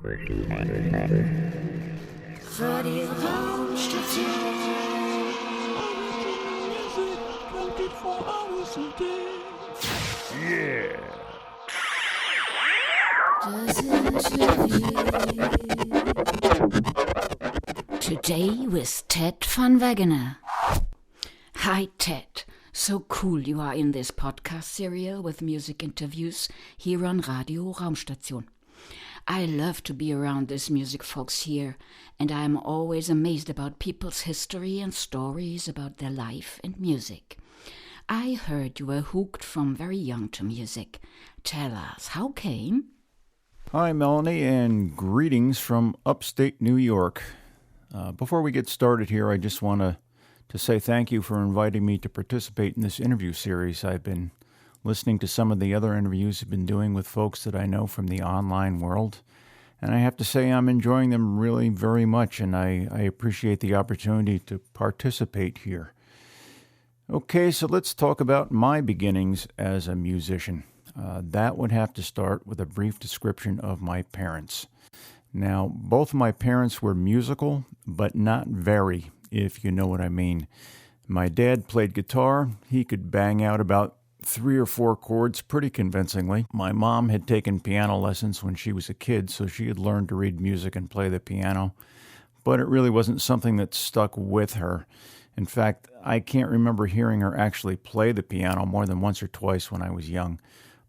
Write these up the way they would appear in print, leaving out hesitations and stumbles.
Radio Raumstation. 24 hours a day. Yeah. Today with TEDD VANWAGNER. Hi TEDD, so cool you are in this podcast serial with music interviews here on Radio Raumstation. I love to be around these music folks here, and I am always amazed about people's history and stories about their life and music. I heard you were hooked from very young to music. Tell us, how came? Hi, Melanie, and greetings from upstate New York. Before we get started here, I just want to say thank you for inviting me to participate in this interview series. I've been listening to some of the other interviews I've been doing with folks that I know from the online world, and I have to say I'm enjoying them really very much, and I appreciate the opportunity to participate here. Okay, so let's talk about my beginnings as a musician. That would have to start with a brief description of my parents. Now, both of my parents were musical, but not very, if you know what I mean. My dad played guitar. He could bang out about 3 or 4 chords pretty convincingly. My mom had taken piano lessons when she was a kid, so she had learned to read music and play the piano, but it really wasn't something that stuck with her. In fact, I can't remember hearing her actually play the piano more than once or twice when I was young.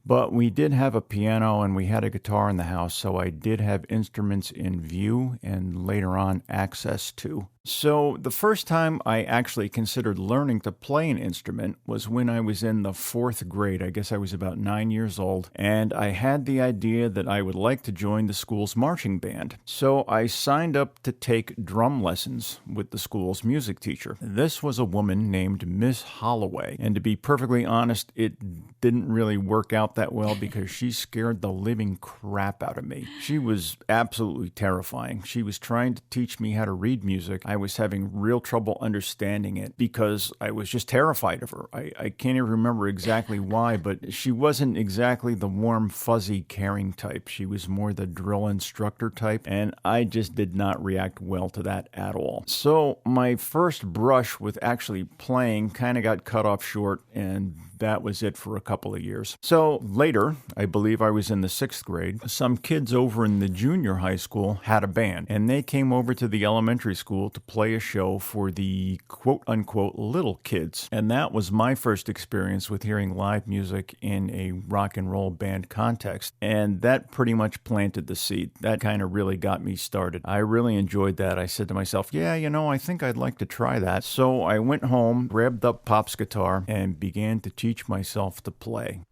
But we did have a piano and we had a guitar in the house, so I did have instruments in view and later on access to. So the first time I actually considered learning to play an instrument was when I was in the 4th grade. I guess I was about 9 years old, and I had the idea that I would like to join the school's marching band. So I signed up to take drum lessons with the school's music teacher. This was a woman named Miss Holloway, and to be perfectly honest, it didn't really work out that well because she scared the living crap out of me. She was absolutely terrifying. She was trying to teach me how to read music. I was having real trouble understanding it because I was just terrified of her. I can't even remember exactly why, but she wasn't exactly the warm, fuzzy, caring type. She was more the drill instructor type, and I just did not react well to that at all. So my first brush with actually playing kind of got cut off short, and that was it for a couple of years. So later, I believe I was in the 6th grade, some kids over in the junior high school had a band, and they came over to the elementary school to play a show for the quote-unquote little kids. And that was my first experience with hearing live music in a rock and roll band context. And that pretty much planted the seed. That kind of really got me started. I really enjoyed that. I said to myself, yeah, I think I'd like to try that. So I went home, grabbed up Pop's guitar, and began to teach myself to play.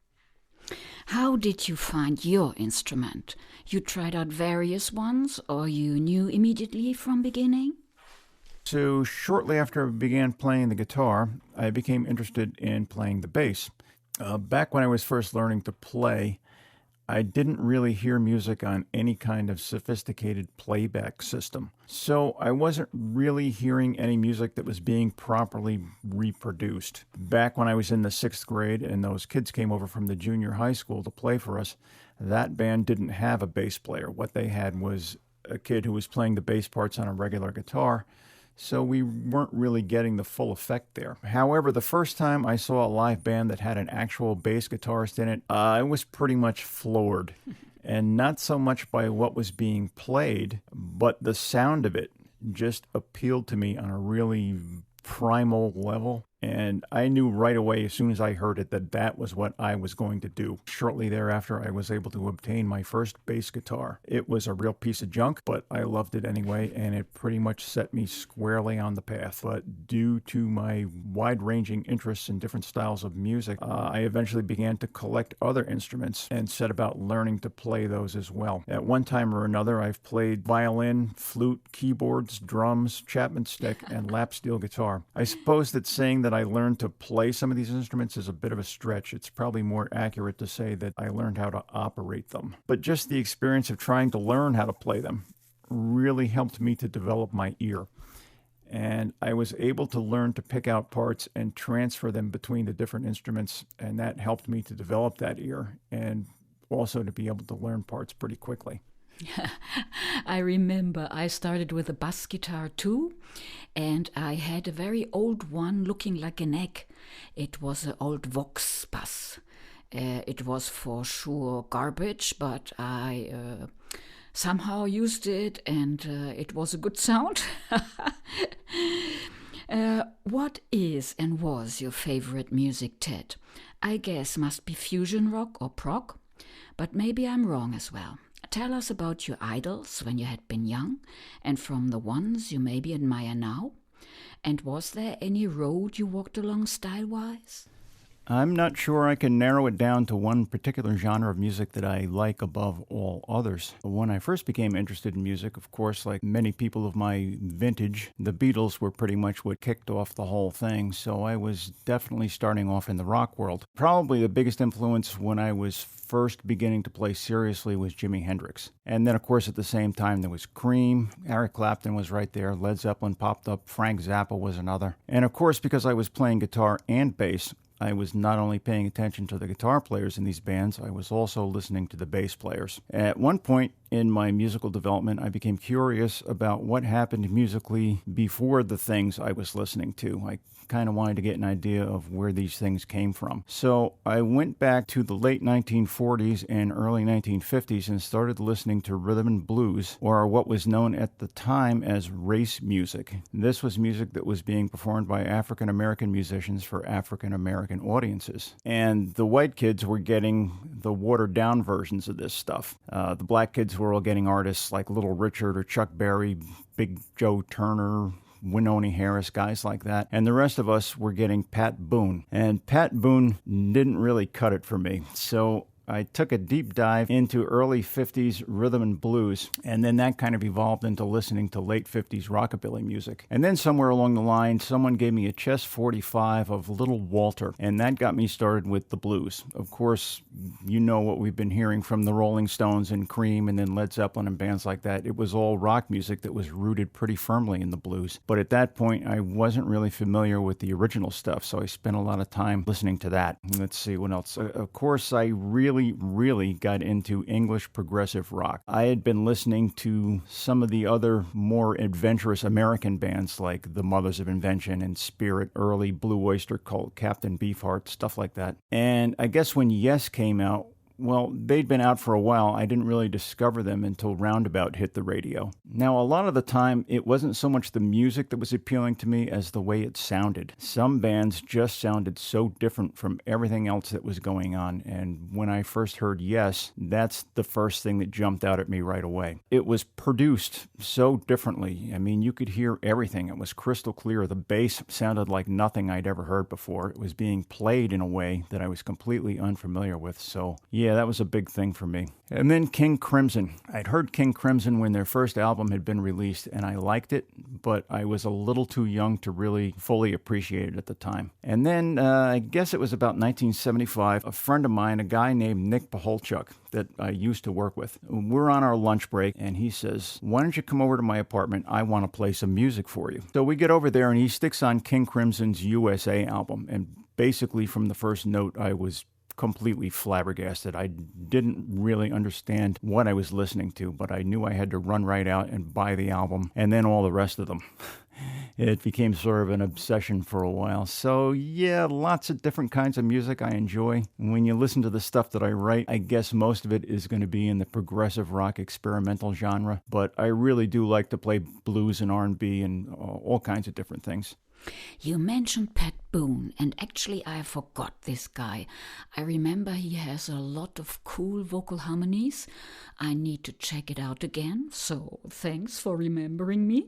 How did you find your instrument? You tried out various ones, or you knew immediately from beginning? So shortly after I began playing the guitar, I became interested in playing the bass. Back when I was first learning to play, I didn't really hear music on any kind of sophisticated playback system. So I wasn't really hearing any music that was being properly reproduced. Back when I was in the 6th grade and those kids came over from the junior high school to play for us, that band didn't have a bass player. What they had was a kid who was playing the bass parts on a regular guitar. So we weren't really getting the full effect there. However, the first time I saw a live band that had an actual bass guitarist in it, I was pretty much floored. And not so much by what was being played, but the sound of it just appealed to me on a really primal level. And I knew right away, as soon as I heard it, that that was what I was going to do. Shortly thereafter, I was able to obtain my first bass guitar. It was a real piece of junk, but I loved it anyway, and it pretty much set me squarely on the path. But due to my wide-ranging interests in different styles of music, I eventually began to collect other instruments and set about learning to play those as well. At one time or another, I've played violin, flute, keyboards, drums, Chapman stick, and lap steel guitar. I suppose that saying that I learned to play some of these instruments is a bit of a stretch. It's probably more accurate to say that I learned how to operate them. But just the experience of trying to learn how to play them really helped me to develop my ear. And I was able to learn to pick out parts and transfer them between the different instruments, and that helped me to develop that ear and also to be able to learn parts pretty quickly. I remember I started with a bass guitar too, and I had a very old one looking like an egg. It was an old Vox bass. It was for sure garbage, but I somehow used it, and it was a good sound. What is and was your favorite music, Ted? I guess must be fusion rock or prog, but maybe I'm wrong as well. Tell us about your idols when you had been young, and from the ones you maybe admire now. And was there any road you walked along style-wise? I'm not sure I can narrow it down to one particular genre of music that I like above all others. When I first became interested in music, of course, like many people of my vintage, the Beatles were pretty much what kicked off the whole thing, so I was definitely starting off in the rock world. Probably the biggest influence when I was first beginning to play seriously was Jimi Hendrix. And then, of course, at the same time, there was Cream, Eric Clapton was right there, Led Zeppelin popped up, Frank Zappa was another. And of course, because I was playing guitar and bass, I was not only paying attention to the guitar players in these bands, I was also listening to the bass players. At one point in my musical development, I became curious about what happened musically before the things I was listening to. I kind of wanted to get an idea of where these things came from. So I went back to the late 1940s and early 1950s and started listening to rhythm and blues, or what was known at the time as race music. This was music that was being performed by African American musicians for African American audiences. And the white kids were getting the watered down versions of this stuff. The black kids were all getting artists like Little Richard or Chuck Berry, Big Joe Turner, Wynonie Harris, guys like that. And the rest of us were getting Pat Boone. And Pat Boone didn't really cut it for me. So I took a deep dive into early 50s rhythm and blues, and then that kind of evolved into listening to late 50s rockabilly music. And then somewhere along the line, someone gave me a Chess 45 of Little Walter, and that got me started with the blues. Of course, you know what we've been hearing from the Rolling Stones and Cream and then Led Zeppelin and bands like that. It was all rock music that was rooted pretty firmly in the blues. But at that point, I wasn't really familiar with the original stuff, so I spent a lot of time listening to that. Let's see, what else? Of course, I really got into English progressive rock. I had been listening to some of the other more adventurous American bands like the Mothers of Invention and Spirit, early Blue Oyster Cult, Captain Beefheart, stuff like that. And I guess when Yes came out, well, they'd been out for a while. I didn't really discover them until Roundabout hit the radio. Now, a lot of the time, it wasn't so much the music that was appealing to me as the way it sounded. Some bands just sounded so different from everything else that was going on, and when I first heard Yes, that's the first thing that jumped out at me right away. It was produced so differently. I mean, you could hear everything. It was crystal clear. The bass sounded like nothing I'd ever heard before. It was being played in a way that I was completely unfamiliar with, so yeah, that was a big thing for me. And then King Crimson. I'd heard King Crimson when their first album had been released, and I liked it, but I was a little too young to really fully appreciate it at the time. And then, I guess it was about 1975, a friend of mine, a guy named Nick Paholchuk, that I used to work with, we're on our lunch break, and he says, "Why don't you come over to my apartment? I want to play some music for you." So we get over there, and he sticks on King Crimson's USA album, and basically from the first note, I was completely flabbergasted. I didn't really understand what I was listening to, but I knew I had to run right out and buy the album, and then all the rest of them. It became sort of an obsession for a while. So yeah, lots of different kinds of music I enjoy. When you listen to the stuff that I write, I guess most of it is going to be in the progressive rock experimental genre, but I really do like to play blues and R&B and all kinds of different things. You mentioned Pat Boone, and actually I forgot this guy. I remember he has a lot of cool vocal harmonies. I need to check it out again, so thanks for remembering me.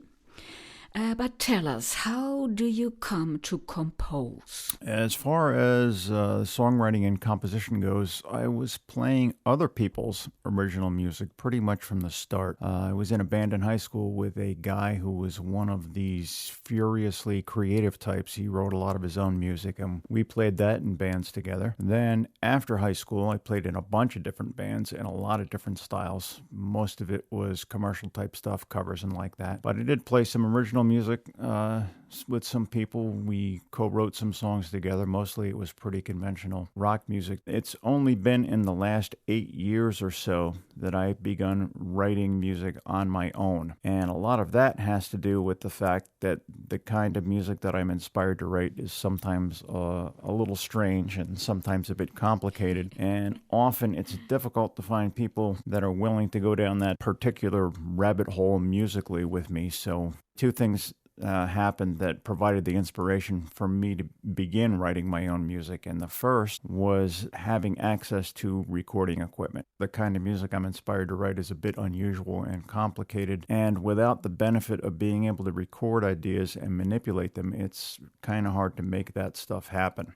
But tell us, how do you come to compose? As far as songwriting and composition goes, I was playing other people's original music pretty much from the start. I was in a band in high school with a guy who was one of these furiously creative types. He wrote a lot of his own music, and we played that in bands together. Then after high school, I played in a bunch of different bands in a lot of different styles. Most of it was commercial type stuff, covers and like that. But I did play some original music with some people. We co-wrote some songs together. Mostly it was pretty conventional rock music. It's only been in the last 8 years or so that I've begun writing music on my own. And a lot of that has to do with the fact that the kind of music that I'm inspired to write is sometimes a little strange and sometimes a bit complicated. And often it's difficult to find people that are willing to go down that particular rabbit hole musically with me. So two things happened that provided the inspiration for me to begin writing my own music. And the first was having access to recording equipment. The kind of music I'm inspired to write is a bit unusual and complicated. And without the benefit of being able to record ideas and manipulate them, it's kind of hard to make that stuff happen.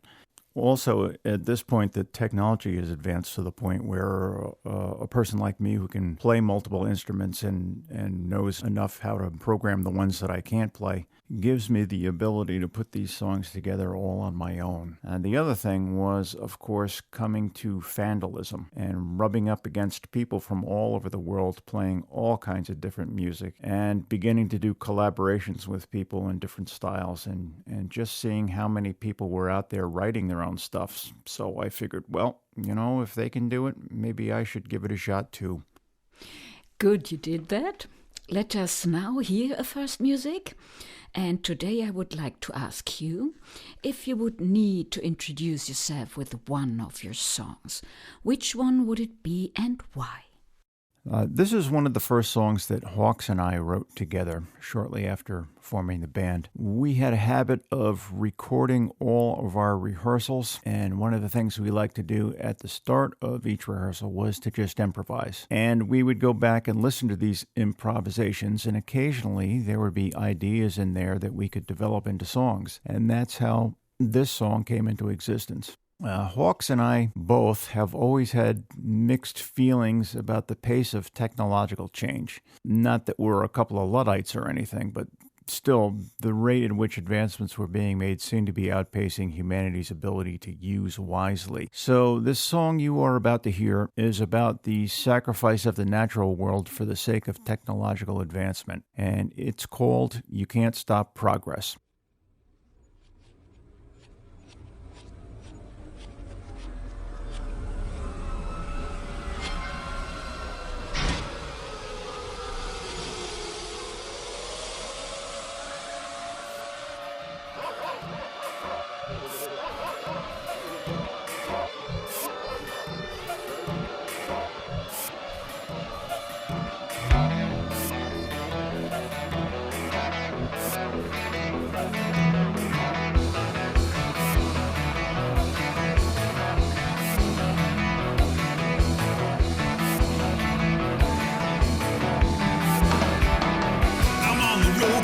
Also, at this point, the technology has advanced to the point where a person like me who can play multiple instruments and knows enough how to program the ones that I can't play gives me the ability to put these songs together all on my own. And the other thing was, of course, coming to vandalism and rubbing up against people from all over the world playing all kinds of different music and beginning to do collaborations with people in different styles and just seeing how many people were out there writing their own stuff. So I figured, well, if they can do it, maybe I should give it a shot too. Good, you did that. Let us now hear a first music. And today I would like to ask you if you would need to introduce yourself with one of your songs. Which one would it be and why? This is one of the first songs that Hawks and I wrote together shortly after forming the band. We had a habit of recording all of our rehearsals, and one of the things we liked to do at the start of each rehearsal was to just improvise. And we would go back and listen to these improvisations, and occasionally there would be ideas in there that we could develop into songs. And that's how this song came into existence. Hawks and I both have always had mixed feelings about the pace of technological change. Not that we're a couple of Luddites or anything, but still, the rate at which advancements were being made seemed to be outpacing humanity's ability to use wisely. So this song you are about to hear is about the sacrifice of the natural world for the sake of technological advancement, and it's called You Can't Stop Progress.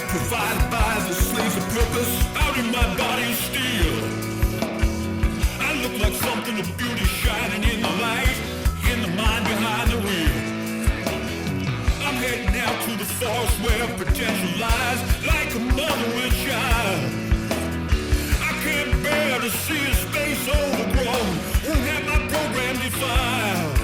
Provided by the slaves of purpose, out in my body of steel. I look like something of beauty shining in the light, in the mind behind the wheel. I'm heading out to the forest where potential lies, like a mother with a child. I can't bear to see a space overgrown, won't have my program defiled.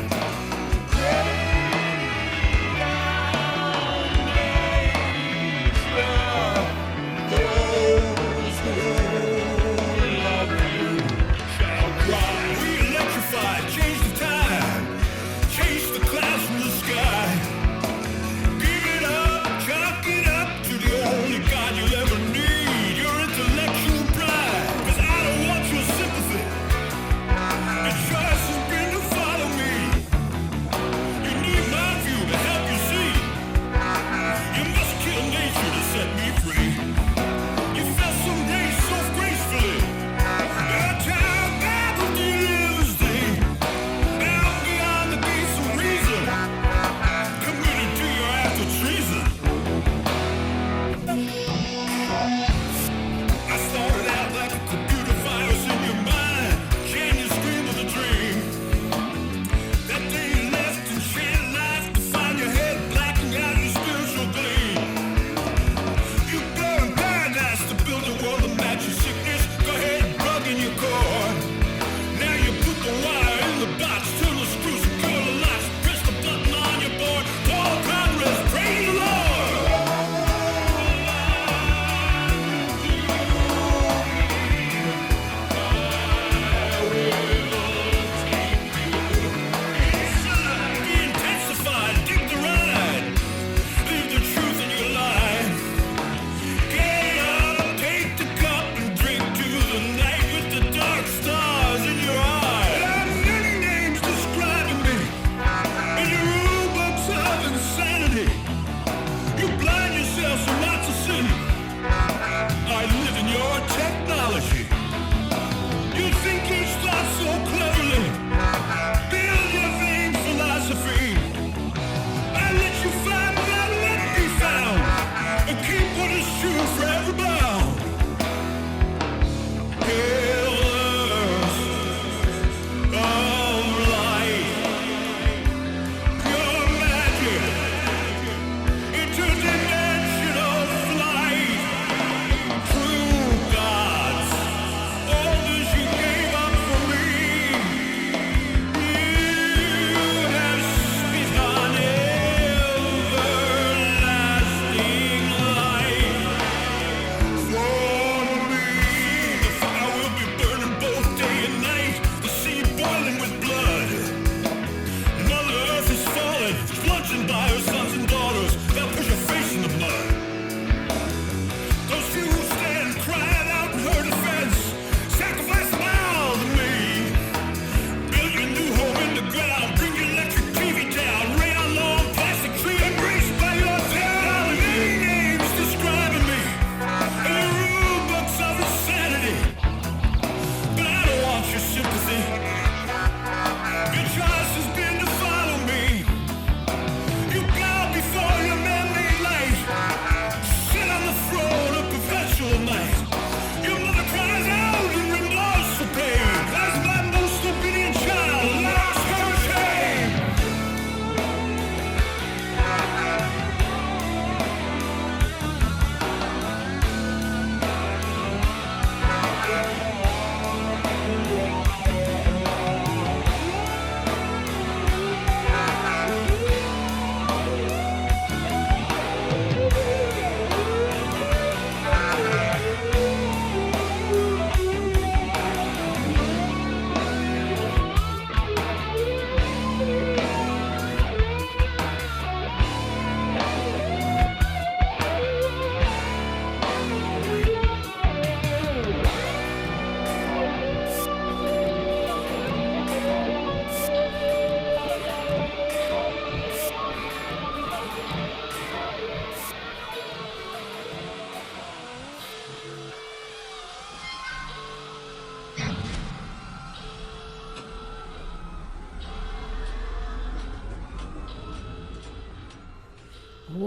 It's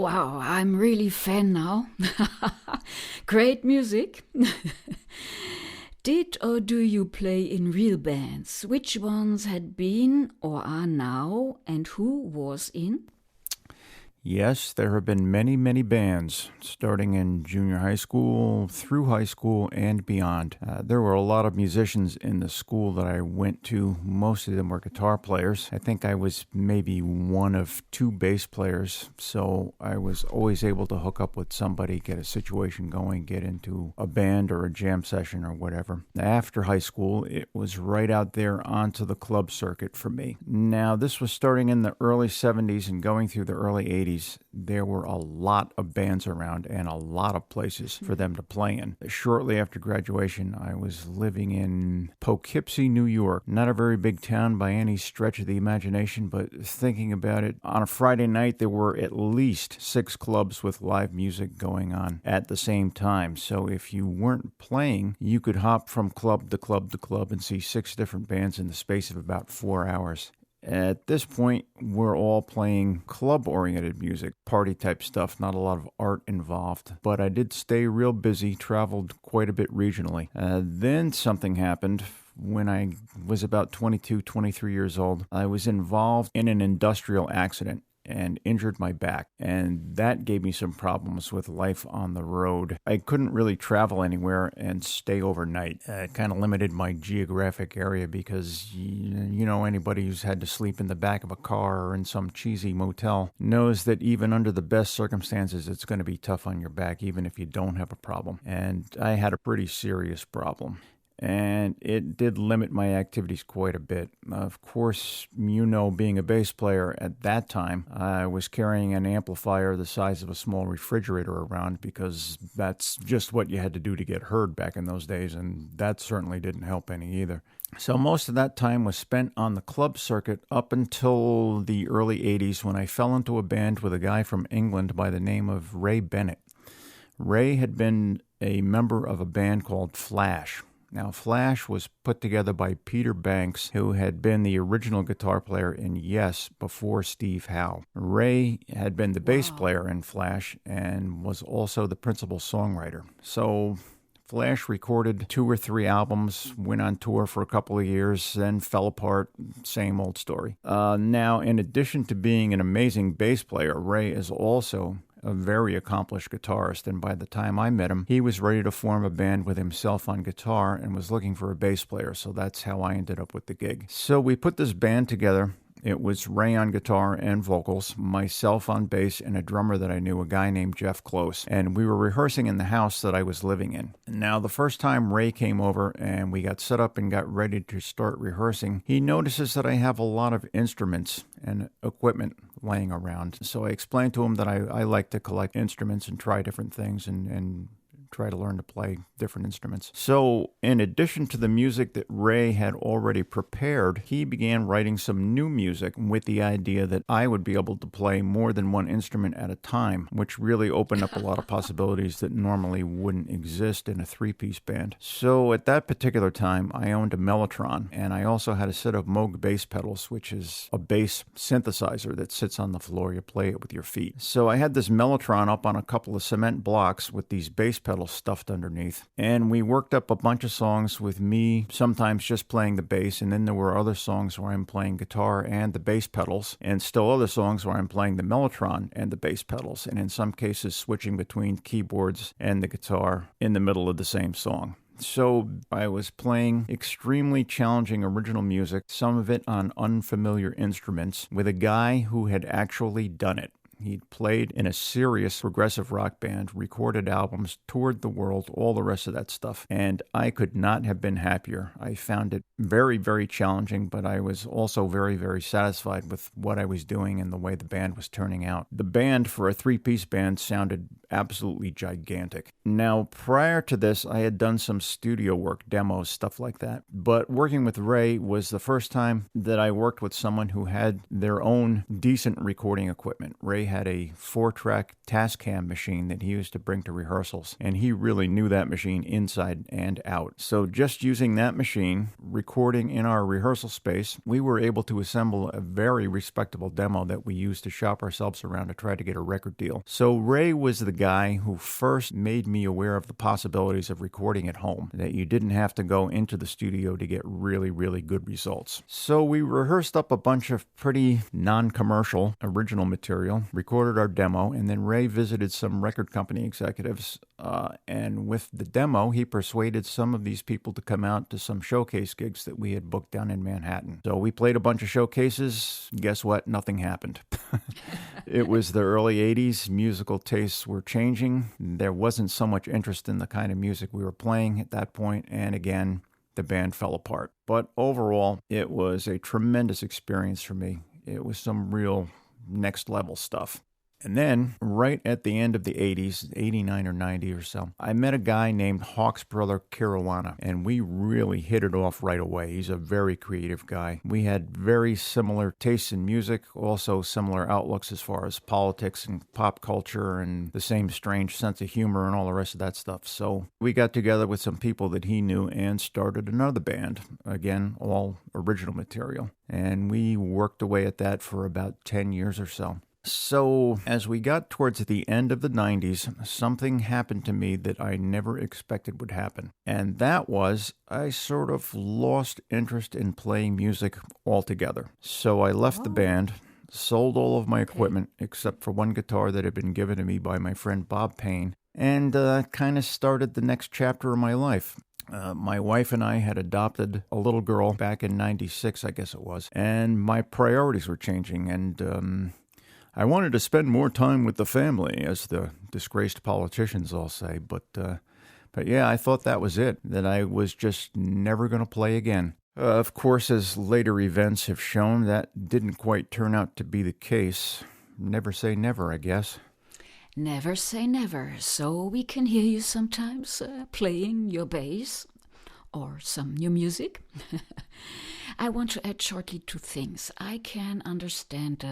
wow, I'm really fan now. Great music. Did or do you play in real bands? Which ones had been or are now, and who was in? Yes, there have been many, many bands, starting in junior high school, through high school, and beyond. There were a lot of musicians in the school that I went to. Most of them were guitar players. I think I was maybe one of two bass players, so I was always able to hook up with somebody, get a situation going, get into a band or a jam session or whatever. After high school, it was right out there onto the club circuit for me. Now, this was starting in the early 70s and going through the early 80s. There were a lot of bands around and a lot of places for them to play in. Shortly after graduation, I was living in Poughkeepsie, New York. Not a very big town by any stretch of the imagination, but thinking about it, on a Friday night, there were at least 6 clubs with live music going on at the same time. So if you weren't playing, you could hop from club to club to club and see 6 different bands in the space of about 4 hours. At this point, we're all playing club-oriented music, party-type stuff, not a lot of art involved. But I did stay real busy, traveled quite a bit regionally. Then something happened. When I was about 22, 23 years old, I was involved in an industrial accident and injured my back, and that gave me some problems with life on the road. I couldn't really travel anywhere and stay overnight. It kind of limited my geographic area because, anybody who's had to sleep in the back of a car or in some cheesy motel knows that even under the best circumstances, it's going to be tough on your back, even if you don't have a problem. And I had a pretty serious problem. And it did limit my activities quite a bit. Of course, being a bass player at that time, I was carrying an amplifier the size of a small refrigerator around because that's just what you had to do to get heard back in those days, and that certainly didn't help any either. So most of that time was spent on the club circuit up until the early 80s when I fell into a band with a guy from England by the name of Ray Bennett. Ray had been a member of a band called Flash. Now, Flash was put together by Peter Banks, who had been the original guitar player in Yes before Steve Howe. Ray had been the bass player in Flash and was also the principal songwriter. So Flash recorded 2 or 3 albums, went on tour for a couple of years, then fell apart. Same old story. Now, in addition to being an amazing bass player, Ray is also a very accomplished guitarist, and by the time I met him, he was ready to form a band with himself on guitar and was looking for a bass player, so that's how I ended up with the gig. So we put this band together. It was Ray on guitar and vocals, myself on bass, and a drummer that I knew, a guy named Jeff Close. And we were rehearsing in the house that I was living in. Now, the first time Ray came over and we got set up and got ready to start rehearsing, he notices that I have a lot of instruments and equipment laying around. So I explained to him that I like to collect instruments and try different things and try to learn to play different instruments. So in addition to the music that Ray had already prepared, he began writing some new music with the idea that I would be able to play more than one instrument at a time, which really opened up a lot of possibilities that normally wouldn't exist in a 3-piece band. So at that particular time, I owned a Mellotron, and I also had a set of Moog bass pedals, which is a bass synthesizer that sits on the floor. You play it with your feet. So I had this Mellotron up on a couple of cement blocks with these bass pedals stuffed underneath. And we worked up a bunch of songs with me sometimes just playing the bass, and then there were other songs where I'm playing guitar and the bass pedals, and still other songs where I'm playing the Mellotron and the bass pedals, and in some cases switching between keyboards and the guitar in the middle of the same song. So I was playing extremely challenging original music, some of it on unfamiliar instruments, with a guy who had actually done it. He'd played in a serious progressive rock band, recorded albums, toured the world, all the rest of that stuff. And I could not have been happier. I found it very, very challenging, but I was also very, very satisfied with what I was doing and the way the band was turning out. The band, for a 3-piece band, sounded absolutely gigantic. Now, prior to this, I had done some studio work, demos, stuff like that. But working with Ray was the first time that I worked with someone who had their own decent recording equipment. Ray had a 4-track Tascam machine that he used to bring to rehearsals, and he really knew that machine inside and out. So just using that machine, recording in our rehearsal space, we were able to assemble a very respectable demo that we used to shop ourselves around to try to get a record deal. So Ray was the guy who first made me aware of the possibilities of recording at home, that you didn't have to go into the studio to get really, really good results. So we rehearsed up a bunch of pretty non-commercial original material, recorded our demo, and then Ray visited some record company executives, and with the demo, he persuaded some of these people to come out to some showcase gigs that we had booked down in Manhattan. So we played a bunch of showcases. Guess what? Nothing happened. It was the early 80s. Musical tastes were changing. There wasn't so much interest in the kind of music we were playing at that point, and again, the band fell apart. But overall, it was a tremendous experience for me. It was some real next level stuff. And then, right at the end of the 80s, 89 or 90 or so, I met a guy named Hawk's brother Caruana, and we really hit it off right away. He's a very creative guy. We had very similar tastes in music, also similar outlooks as far as politics and pop culture, and the same strange sense of humor and all the rest of that stuff. So we got together with some people that he knew and started another band, again, all original material. And we worked away at that for about 10 years or so. So, as we got towards the end of the 90s, something happened to me that I never expected would happen. And that was, I sort of lost interest in playing music altogether. So I left the band, sold all of my equipment, except for one guitar that had been given to me by my friend Bob Payne, and kind of started the next chapter of my life. My wife and I had adopted a little girl back in 96, I guess it was, and my priorities were changing, and I wanted to spend more time with the family, as the disgraced politicians all say, but yeah, I thought that was it, that I was just never going to play again. Of course, as later events have shown, that didn't quite turn out to be the case. Never say never, I guess. Never say never, so we can hear you sometimes playing your bass or some new music. I want to add shortly 2 things. I can understand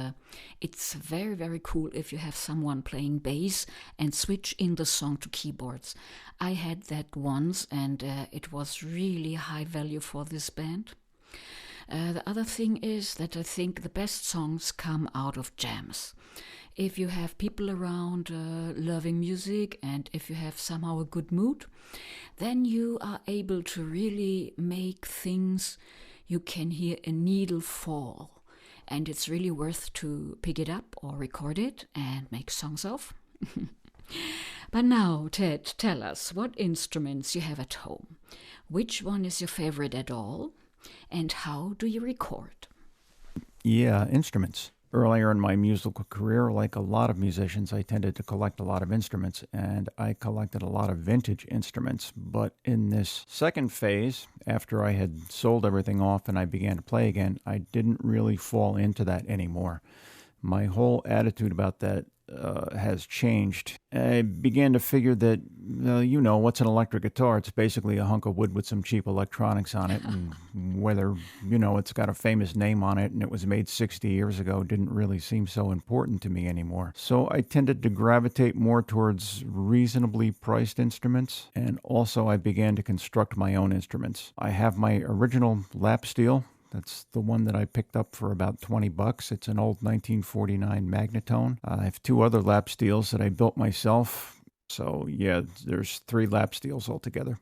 it's very, very cool if you have someone playing bass and switch in the song to keyboards. I had that once, and it was really high value for this band. The other thing is that I think the best songs come out of jams. If you have people around loving music, and if you have somehow a good mood, then you are able to really make things you can hear a needle fall. And it's really worth to pick it up or record it and make songs of. But now, Ted, tell us what instruments you have at home. Which one is your favorite at all? And how do you record? Yeah, instruments. Earlier in my musical career, like a lot of musicians, I tended to collect a lot of instruments, and I collected a lot of vintage instruments. But in this second phase, after I had sold everything off and I began to play again, I didn't really fall into that anymore. My whole attitude about that has changed. I began to figure that, what's an electric guitar? It's basically a hunk of wood with some cheap electronics on it, and whether, it's got a famous name on it and it was made 60 years ago didn't really seem so important to me anymore. So I tended to gravitate more towards reasonably priced instruments, and also I began to construct my own instruments. I have my original lap steel. That's the one that I picked up for about $20. It's an old 1949 Magnetone. I have 2 other lap steels that I built myself. So yeah, there's 3 lap steels altogether.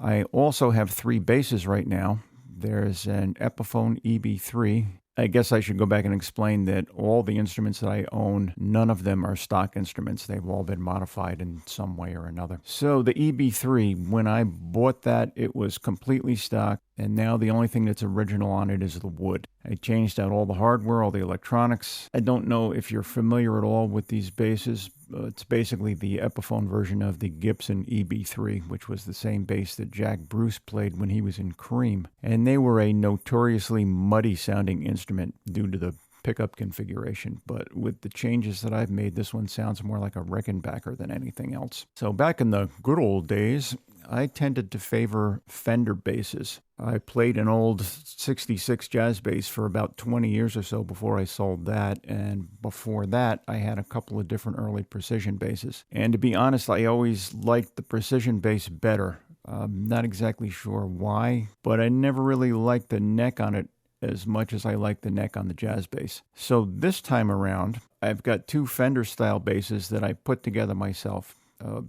I also have 3 basses right now. There's an Epiphone EB3. I guess I should go back and explain that all the instruments that I own, none of them are stock instruments. They've all been modified in some way or another. So the EB3, when I bought that, it was completely stock, and now the only thing that's original on it is the wood. I changed out all the hardware, all the electronics. I don't know if you're familiar at all with these basses. It's basically the Epiphone version of the Gibson EB3, which was the same bass that Jack Bruce played when he was in Cream. And they were a notoriously muddy-sounding instrument due to the pickup configuration, but with the changes that I've made, this one sounds more like a Rickenbacker than anything else. So back in the good old days, I tended to favor Fender basses. I played an old 66 jazz bass for about 20 years or so before I sold that, and before that, I had a couple of different early precision basses. And to be honest, I always liked the precision bass better. I'm not exactly sure why, but I never really liked the neck on it as much as I like the neck on the jazz bass. So this time around, I've got two Fender-style basses that I put together myself.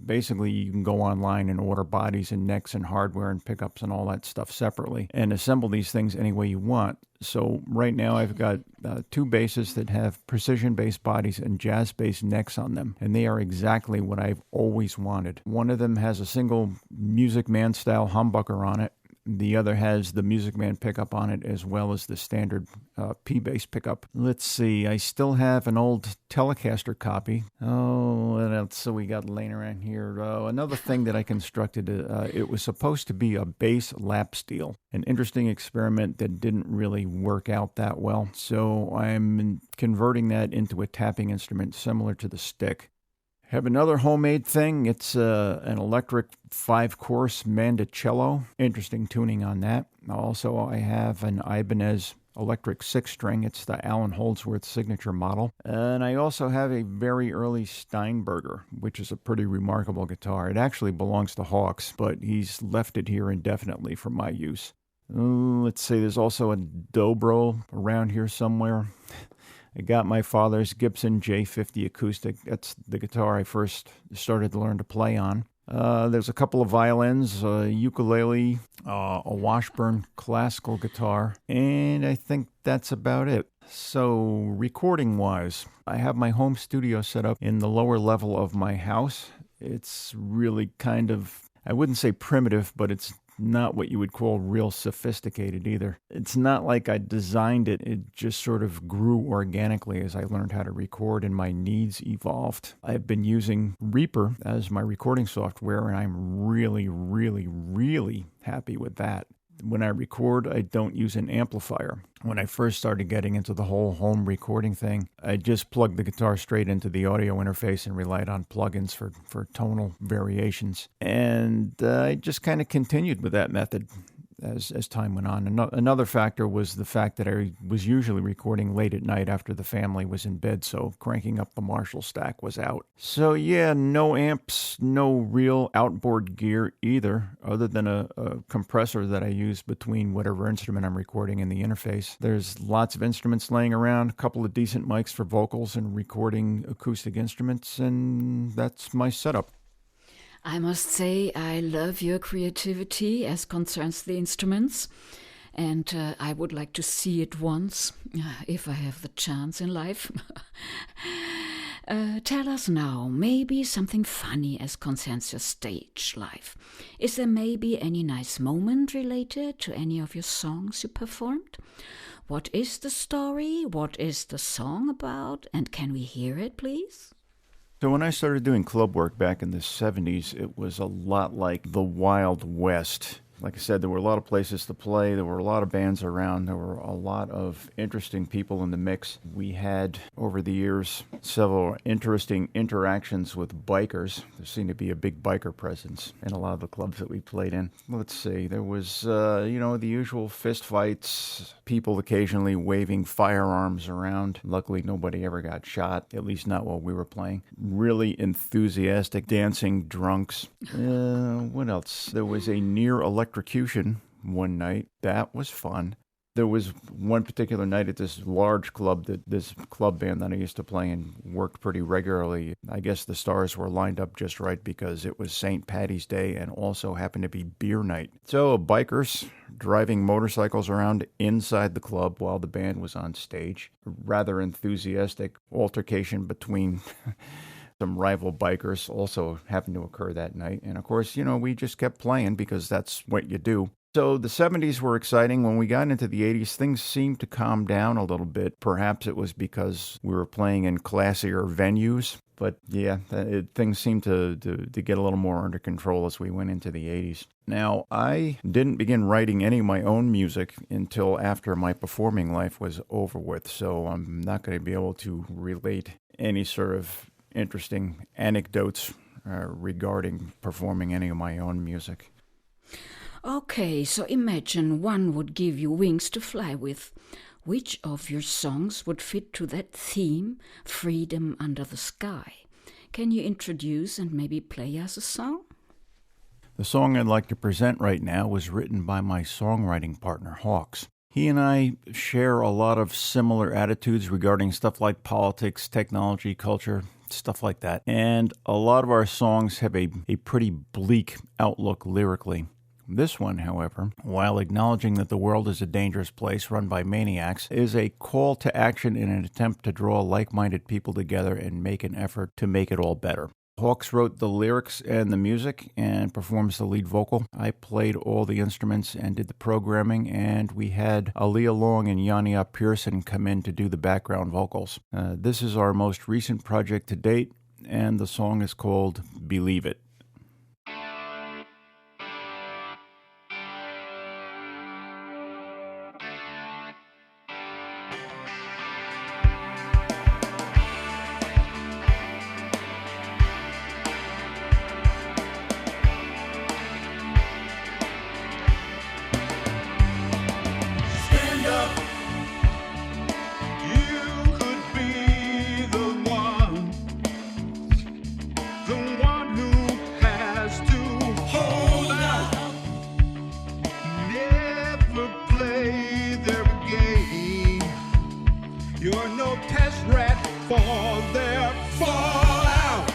Basically, you can go online and order bodies and necks and hardware and pickups and all that stuff separately and assemble these things any way you want. So right now I've got two basses that have precision bass bodies and jazz bass necks on them, and they are exactly what I've always wanted. One of them has a single Music Man style humbucker on it. The other has the Music Man pickup on it as well as the standard P-bass pickup. Let's see, I still have an old Telecaster copy. Oh, what else so we got laying around here? Another thing that I constructed, it was supposed to be a bass lap steel. An interesting experiment that didn't really work out that well. So I'm converting that into a tapping instrument similar to the stick. Have another homemade thing. It's an electric 5-course mandocello. Interesting tuning on that. Also, I have an Ibanez electric 6-string. It's the Alan Holdsworth signature model. And I also have a very early Steinberger, which is a pretty remarkable guitar. It actually belongs to Hawks, but he's left it here indefinitely for my use. Let's see, there's also a Dobro around here somewhere. I got my father's Gibson J50 acoustic. That's the guitar I first started to learn to play on. There's a couple of violins, a ukulele, a Washburn classical guitar, and I think that's about it. So recording-wise, I have my home studio set up in the lower level of my house. It's really kind of, I wouldn't say primitive, but it's not what you would call real sophisticated either. It's not like I designed it. It just sort of grew organically as I learned how to record and my needs evolved. I've been using Reaper as my recording software, and I'm really, really, really happy with that. When I record, I don't use an amplifier. When I first started getting into the whole home recording thing, I just plugged the guitar straight into the audio interface and relied on plugins for tonal variations. And I just kind of continued with that method as time went on. Another factor was the fact that I was usually recording late at night after the family was in bed, so cranking up the Marshall stack was out. So yeah, no amps, no real outboard gear either, other than a compressor that I use between whatever instrument I'm recording and the interface. There's lots of instruments laying around, a couple of decent mics for vocals and recording acoustic instruments, and that's my setup. I must say I love your creativity as concerns the instruments, and I would like to see it once, if I have the chance in life. Tell us now, maybe something funny as concerns your stage life. Is there maybe any nice moment related to any of your songs you performed? What is the story? What is the song about? And can we hear it, please? So when I started doing club work back in the 70s, it was a lot like the Wild West. Like I said, there were a lot of places to play. There were a lot of bands around. There were a lot of interesting people in the mix. We had, over the years, several interesting interactions with bikers. There seemed to be a big biker presence in a lot of the clubs that we played in. Let's see, there was, the usual fist fights, people occasionally waving firearms around. Luckily, nobody ever got shot, at least not while we were playing. Really enthusiastic dancing drunks. What else? There was a near electrocution one night. That was fun. There was one particular night at this large club that this club band that I used to play in worked pretty regularly. I guess the stars were lined up just right because it was St. Paddy's Day and also happened to be beer night. So bikers driving motorcycles around inside the club while the band was on stage. Rather enthusiastic altercation between some rival bikers also happened to occur that night. And of course, we just kept playing because that's what you do. So the 70s were exciting. When we got into the 80s, things seemed to calm down a little bit. Perhaps it was because we were playing in classier venues. But yeah, things seemed to get a little more under control as we went into the 80s. Now, I didn't begin writing any of my own music until after my performing life was over with, so I'm not going to be able to relate any sort of interesting anecdotes regarding performing any of my own music. Okay, so imagine one would give you wings to fly with. Which of your songs would fit to that theme, freedom under the sky? Can you introduce and maybe play us a song? The song I'd like to present right now was written by my songwriting partner, Hawks. He and I share a lot of similar attitudes regarding stuff like politics, technology, culture, stuff like that. And a lot of our songs have a pretty bleak outlook lyrically. This one, however, while acknowledging that the world is a dangerous place run by maniacs, is a call to action in an attempt to draw like-minded people together and make an effort to make it all better. Hawks wrote the lyrics and the music and performs the lead vocal. I played all the instruments and did the programming, and we had Aaliyah Long and Yania Pearson come in to do the background vocals. This is our most recent project to date, and the song is called Believe It. You're no test rat for their fallout.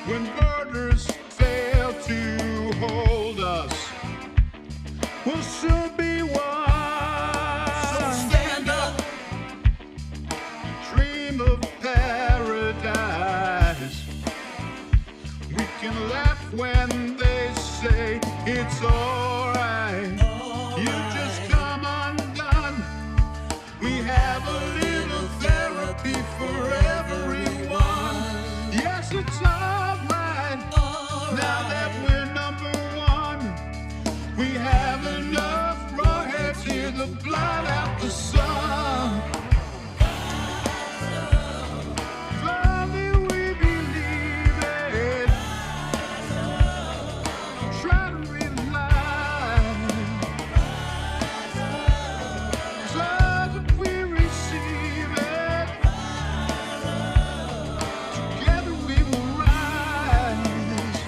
When borders fail to hold us, we'll soon be one. So stand up, dream of paradise. We can laugh when they say it's alright. You just come undone. We have a little therapy for everyone. Yes, it's alright. Now that we're number one, we have enough raw heads here to blot out the sun. Slowly we believe it. Try to realize. Slowly we receive it. Together we will rise.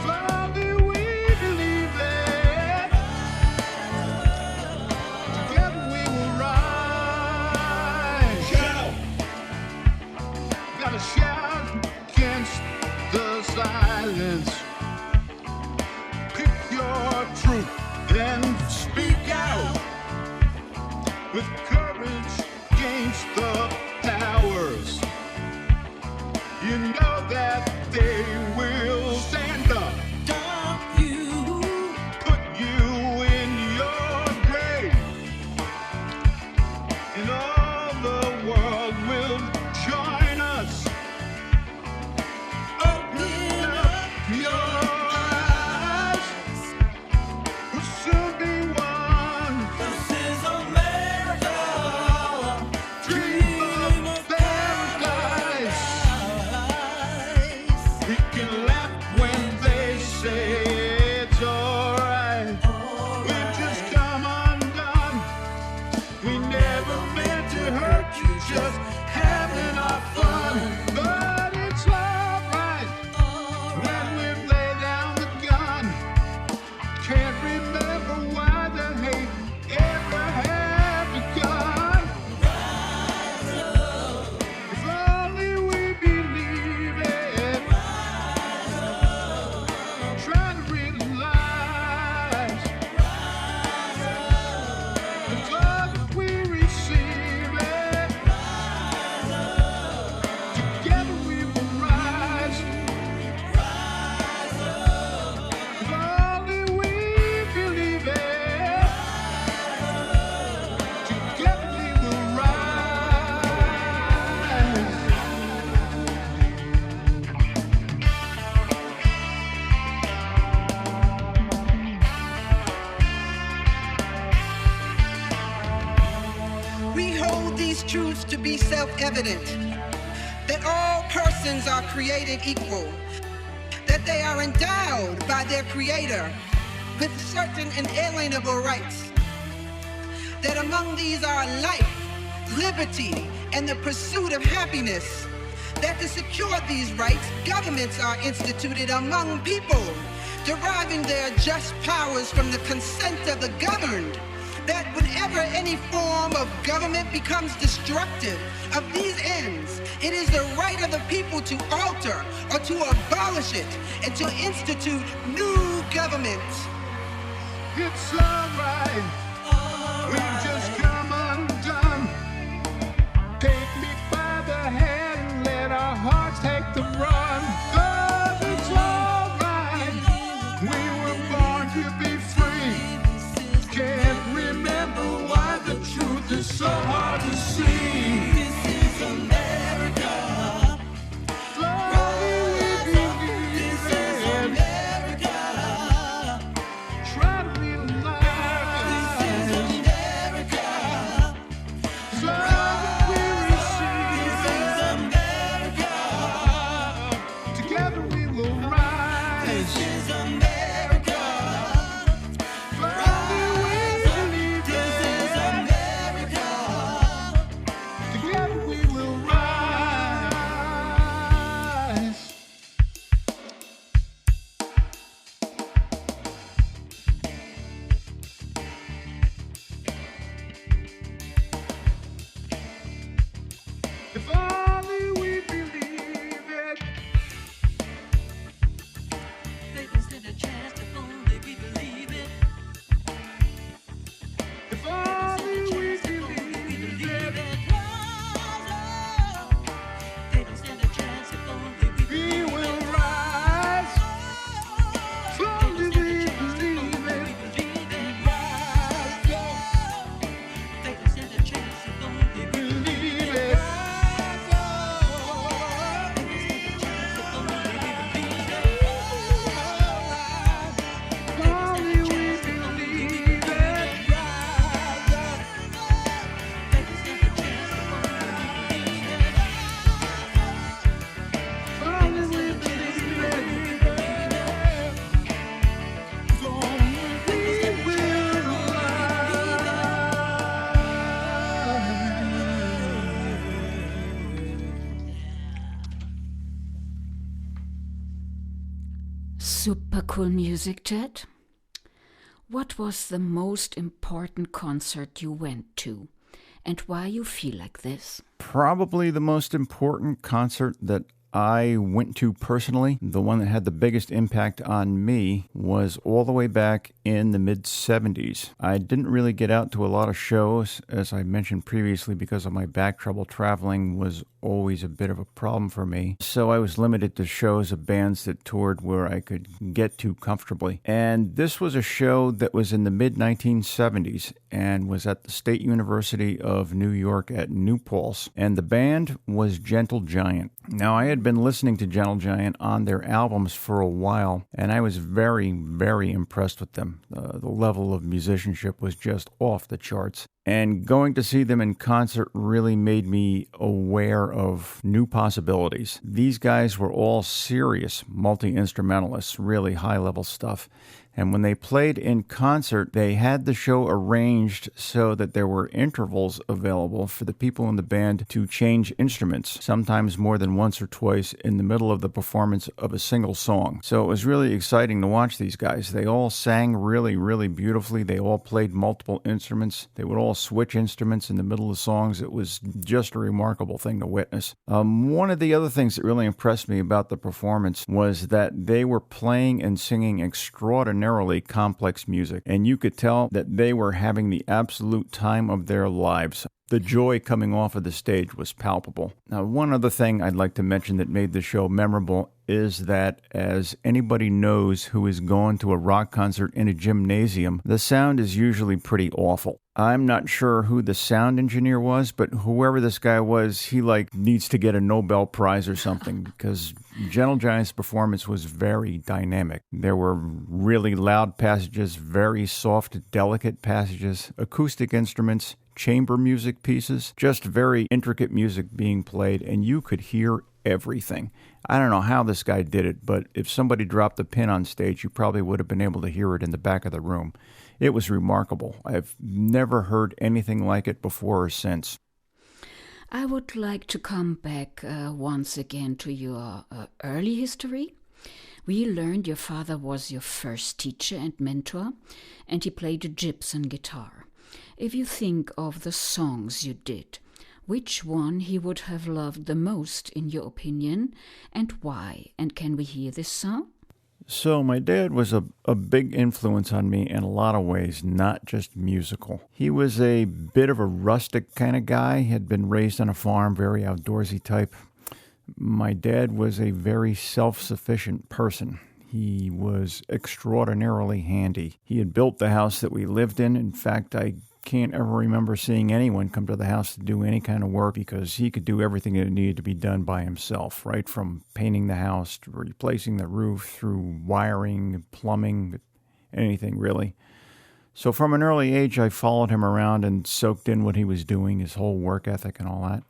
Slowly we believe it. Together we will rise. Shout! Gotta shout against the silence. Pick your truth, then speak out with courage against the powers. You know that they will stand up. Dump you, put you in your grave, and all the world will join us. Open up your eyes. We'll soon be one. This is America. Dream of paradise. be self-evident that all persons are created equal, that they are endowed by their Creator with certain inalienable rights, that among these are life, liberty, and the pursuit of happiness, that to secure these rights, governments are instituted among people, deriving their just powers from the consent of the governed, that whenever any form of government becomes destructive of these ends, it is the right of the people to alter or to abolish it and to institute new government. It's alright, we've just come undone. Take me by the hand and let our hearts take the run. 'Cause it's alright, we were born to be free. Can't remember why the truth is so hard to see. This is America. Slowly we believe this is America. Try to realize this is America. Slowly we receive this is America. Together we will rise. This is America. Slowly we believe this is America. Together we will rise. If only we believe it. They don't stand a chance if only we believe it. If only we believe it. They don't stand a chance if only we We believe will it. rise. Slowly we believe it. Rise up. They don't stand a chance if only we Believe it. stand a chance if only we believe it. Slowly we believe it. Rise up. They don't stand a chance if only we believe it. Slowly we believe it. Slowly we will Super cool music, Ted. What was the most important concert you went to, and why you feel like this? Probably the most important concert that I went to personally, the one that had the biggest impact on me, was all the way back in the mid-70s. I didn't really get out to a lot of shows, as I mentioned previously, because of my back trouble. Traveling was always a bit of a problem for me. So I was limited to shows of bands that toured where I could get to comfortably. And this was a show that was in the mid-1970s and was at the State University of New York at New Paltz. And the band was Gentle Giant. Now, I had been listening to Gentle Giant on their albums for a while, and I was very, very impressed with them. The level of musicianship was just off the charts. And going to see them in concert really made me aware of new possibilities. These guys were all serious multi-instrumentalists, really high-level stuff. And when they played in concert, they had the show arranged so that there were intervals available for the people in the band to change instruments, sometimes more than once or twice in the middle of the performance of a single song. So it was really exciting to watch these guys. They all sang really, really beautifully. They all played multiple instruments. They would all switch instruments in the middle of songs. It was just a remarkable thing to witness. One of the other things that really impressed me about the performance was that they were playing and singing extraordinarily complex music, and you could tell that they were having the absolute time of their lives. The joy coming off of the stage was palpable. Now, one other thing I'd like to mention that made the show memorable is that, as anybody knows who has gone to a rock concert in a gymnasium, the sound is usually pretty awful. I'm not sure who the sound engineer was, but whoever this guy was, he needs to get a Nobel Prize or something, because Gentle Giant's performance was very dynamic. There were really loud passages, very soft, delicate passages, acoustic instruments, chamber music pieces, just very intricate music being played, and you could hear everything. I don't know how this guy did it, but if somebody dropped a pin on stage, you probably would have been able to hear it in the back of the room. It was remarkable. I've never heard anything like it before or since. I would like to come back once again to your early history. We learned your father was your first teacher and mentor, and he played a gypsum guitar. If you think of the songs you did, which one he would have loved the most in your opinion, and why? And can we hear this song? So my dad was a big influence on me in a lot of ways, not just musical. He was a bit of a rustic kind of guy, had been raised on a farm, very outdoorsy type. My dad was a very self-sufficient person. He was extraordinarily handy. He had built the house that we lived in. In fact, I can't ever remember seeing anyone come to the house to do any kind of work because he could do everything that needed to be done by himself, right from painting the house to replacing the roof through wiring, plumbing, anything really. So from an early age, I followed him around and soaked in what he was doing, his whole work ethic and all that.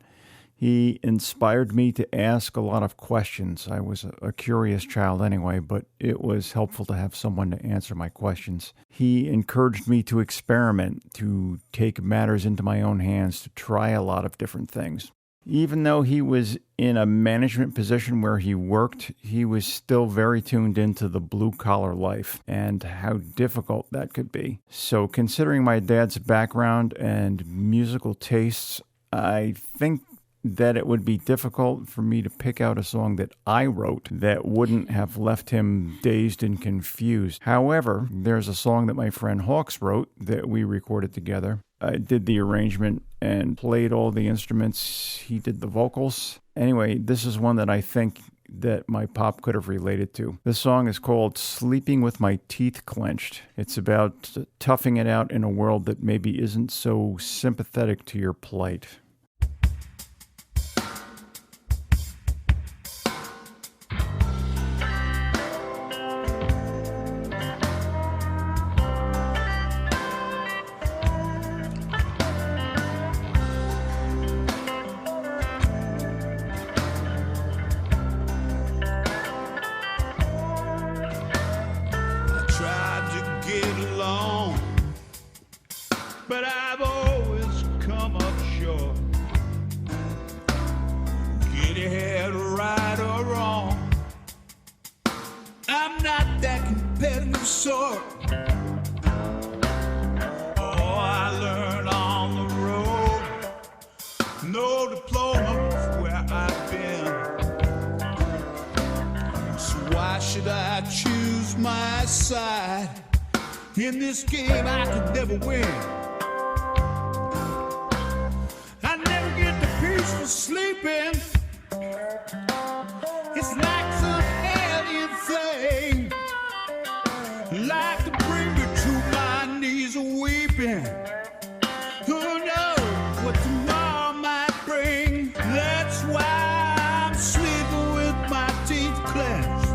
He inspired me to ask a lot of questions. I was a curious child anyway, but it was helpful to have someone to answer my questions. He encouraged me to experiment, to take matters into my own hands, to try a lot of different things. Even though he was in a management position where he worked, he was still very tuned into the blue-collar life and how difficult that could be. So considering my dad's background and musical tastes, I think that it would be difficult for me to pick out a song that I wrote that wouldn't have left him dazed and confused. However, there's a song that my friend Hawks wrote that we recorded together. I did the arrangement and played all the instruments. He did the vocals. Anyway, this is one that I think that my pop could have related to. This song is called Sleeping with My Teeth Clenched. It's about toughing it out in a world that maybe isn't so sympathetic to your plight. But I've always come up short. Get ahead, right or wrong, I'm not that competitive sort. Oh, I learned on the road, no diploma where I've been. So why should I choose my side in this game I could never win? For sleeping, it's like some alien thing, like to bring me to my knees weeping. Who knows what tomorrow might bring? That's why I'm sleeping with my teeth clenched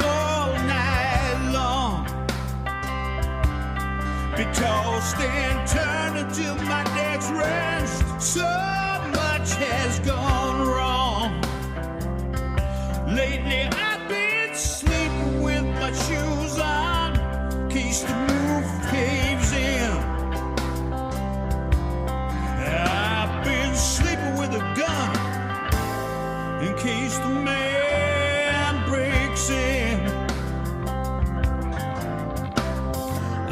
all night long. Be tossed and turned until my neck's wrenched. So has gone wrong. Lately I've been sleeping with my shoes on, in case the roof caves in. I've been sleeping with a gun, in case the man breaks in.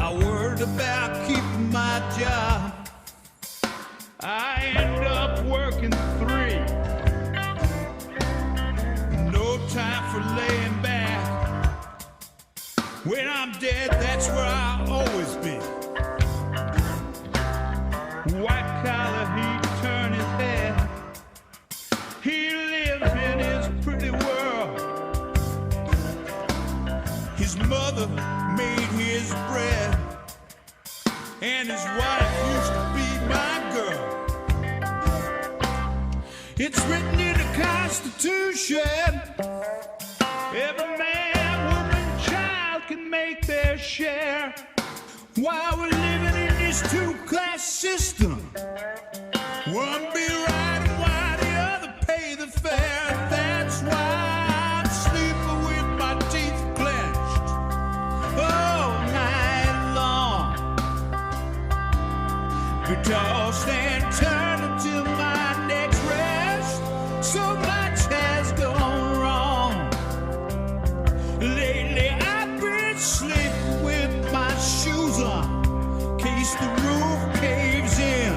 I worried about keeping my job. I end up working 3. No time for laying back. When I'm dead, that's where I'll always be. White collar, he turned his head. He lives in his pretty world. His mother made his bread, and his wife used to be my girl. It's written in the Constitution, every man, woman, child can make their share. While we're living in this two-class system. One be right and why the other pay the fare. That's why I'm sleeping with my teeth clenched all night long. We toss and turn until my next rest. So much has gone wrong. Lately I've been sleeping with my shoes on, in case the roof caves in.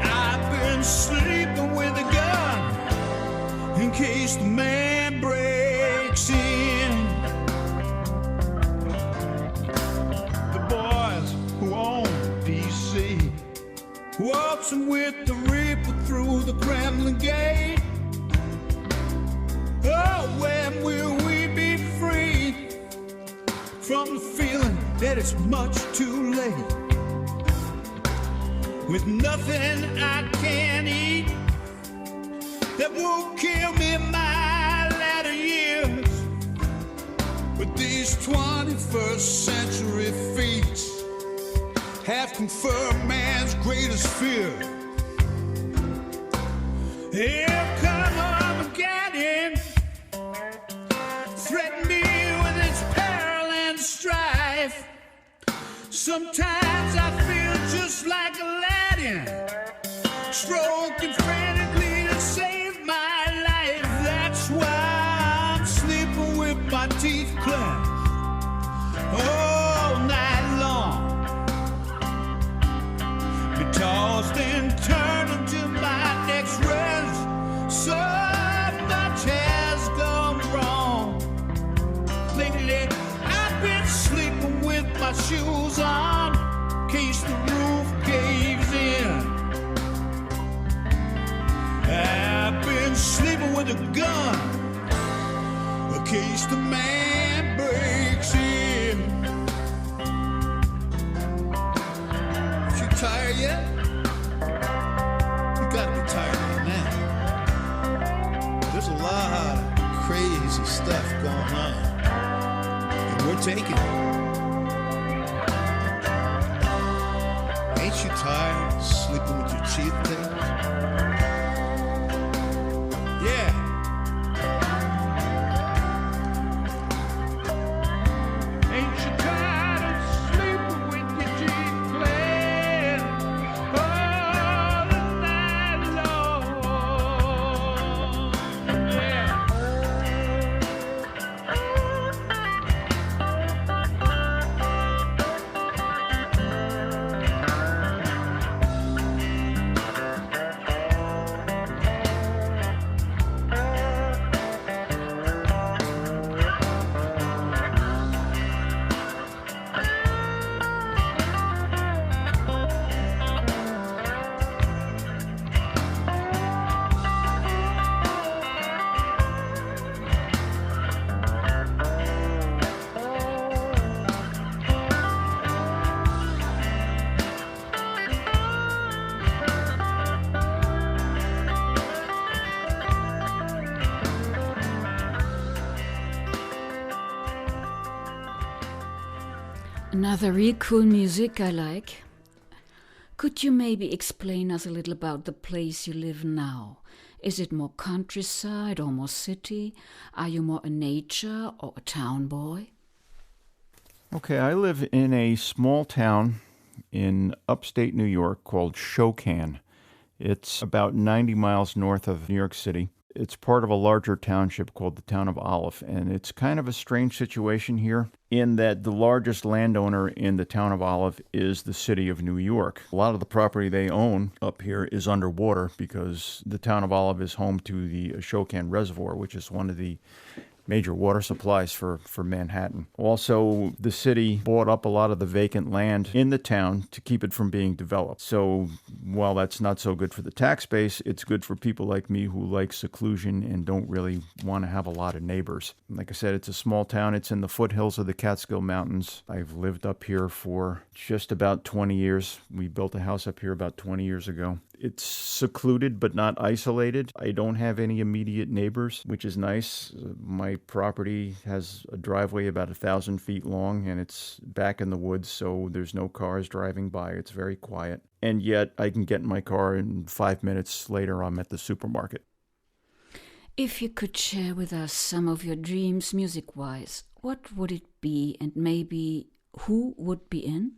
I've been sleeping with a gun, in case the man breaks in. The boys who own PC, waltzing with the Reaper through the Kremlin gate. Oh, when will we be free from the feeling that it's much too late? With nothing I can eat that won't kill me in my latter years. With these 21st century feats have confirmed man's greatest fear. Here come Armageddon, threaten me with its peril and strife. Sometimes I feel just like Aladdin, stroking frantically to save my life. That's why I'm sleeping with my teeth clenched all night long. Be tossed and turned until my next rest. So much has gone wrong. Lately I've been sleeping with my shoes on, in case the roof caves in. I've been sleeping with a gun, in case the man breaks in. You tired yet? You gotta be tired right now. There's a lot of crazy stuff going on, and we're taking it. Ain't you tired of sleeping with your teeth thing? Yeah. Ain't you tired of sleeping with your teeth clenched all the night long? Yeah. Another real cool music I like. Could you maybe explain us a little about the place you live now? Is it more countryside or more city? Are you more a nature or a town boy? Okay, I live in a small town in upstate New York called Shokan. It's about 90 miles north of New York City. It's part of a larger township called the town of Olive, and it's kind of a strange situation here in that the largest landowner in the town of Olive is the city of New York. A lot of the property they own up here is underwater because the town of Olive is home to the Shokan Reservoir, which is one of the major water supplies for Manhattan. Also, the city bought up a lot of the vacant land in the town to keep it from being developed. So while that's not so good for the tax base, it's good for people like me who like seclusion and don't really want to have a lot of neighbors. Like I said, it's a small town. It's in the foothills of the Catskill Mountains. I've lived up here for just about 20 years. We built a house up here about 20 years ago. It's secluded but not isolated. I don't have any immediate neighbors, which is nice. My property has a driveway about 1,000 feet long, and it's back in the woods, so there's no cars driving by. It's very quiet. And yet I can get in my car, and 5 minutes later I'm at the supermarket. If you could share with us some of your dreams music-wise, what would it be, and maybe who would be in?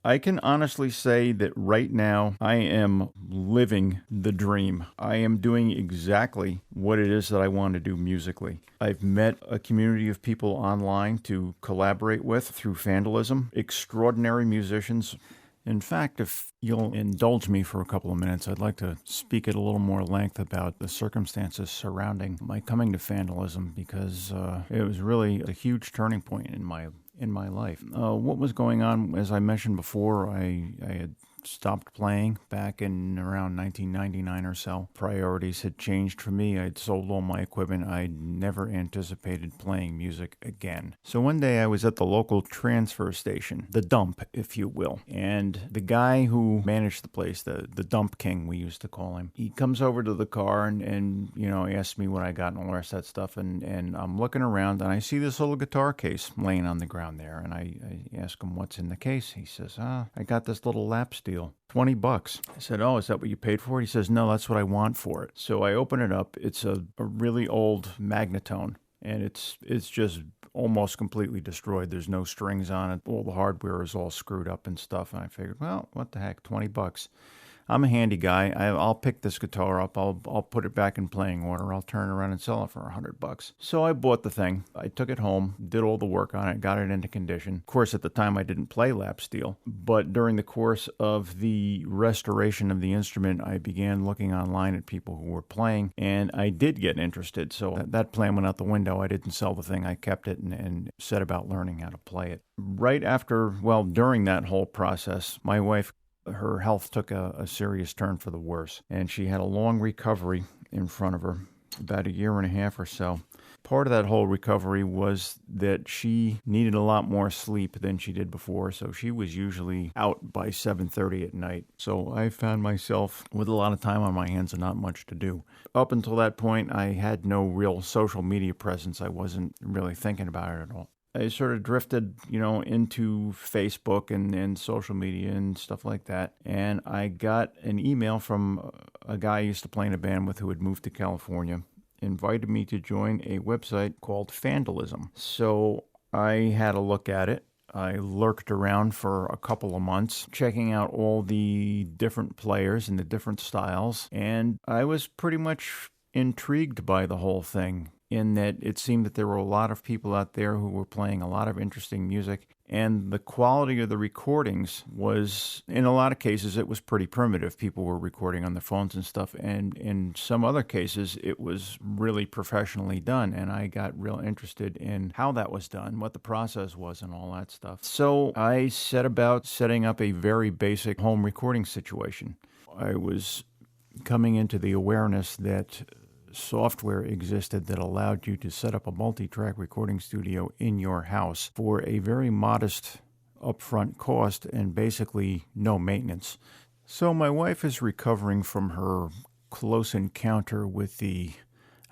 I can honestly say that right now I am living the dream. I am doing exactly what it is that I want to do musically. I've met a community of people online to collaborate with through Vandalism, extraordinary musicians. In fact, if you'll indulge me for a couple of minutes, I'd like to speak at a little more length about the circumstances surrounding my coming to Vandalism, because it was really a huge turning point in my life. What was going on, as I mentioned before, I had stopped playing back in around 1999 or so. Priorities had changed for me. I'd sold all my equipment. I'd never anticipated playing music again. So one day I was at the local transfer station, the dump, if you will, and the guy who managed the place, the dump king, we used to call him, he comes over to the car and asks me what I got and all the rest of that stuff, and I'm looking around and I see this little guitar case laying on the ground there, and I ask him what's in the case. He says, I got this little lap steel, $20. I said, oh, is that what you paid for it? He says, no, that's what I want for it. So I open it up. It's a really old magnetone, and it's just almost completely destroyed. There's no strings on it. All the hardware is all screwed up and stuff. And I figured, well, what the heck, $20. I'm a handy guy. I'll pick this guitar up. I'll put it back in playing order. I'll turn around and sell it for $100. So I bought the thing. I took it home, did all the work on it, got it into condition. Of course, at the time I didn't play lap steel, but during the course of the restoration of the instrument, I began looking online at people who were playing, and I did get interested. So that plan went out the window. I didn't sell the thing. I kept it and set about learning how to play it. During that whole process, my wife, her health took a serious turn for the worse, and she had a long recovery in front of her, about a year and a half or so. Part of that whole recovery was that she needed a lot more sleep than she did before, so she was usually out by 7:30 at night. So I found myself with a lot of time on my hands and not much to do. Up until that point, I had no real social media presence. I wasn't really thinking about it at all. I sort of drifted, into Facebook and social media and stuff like that. And I got an email from a guy I used to play in a band with who had moved to California, invited me to join a website called Vandalism. So I had a look at it. I lurked around for a couple of months, checking out all the different players and the different styles. And I was pretty much intrigued by the whole thing, in that it seemed that there were a lot of people out there who were playing a lot of interesting music, and the quality of the recordings was, in a lot of cases, it was pretty primitive. People were recording on their phones and stuff, and in some other cases, it was really professionally done, and I got real interested in how that was done, what the process was, and all that stuff. So I set about setting up a very basic home recording situation. I was coming into the awareness that software existed that allowed you to set up a multi-track recording studio in your house for a very modest upfront cost and basically no maintenance. So my wife is recovering from her close encounter with the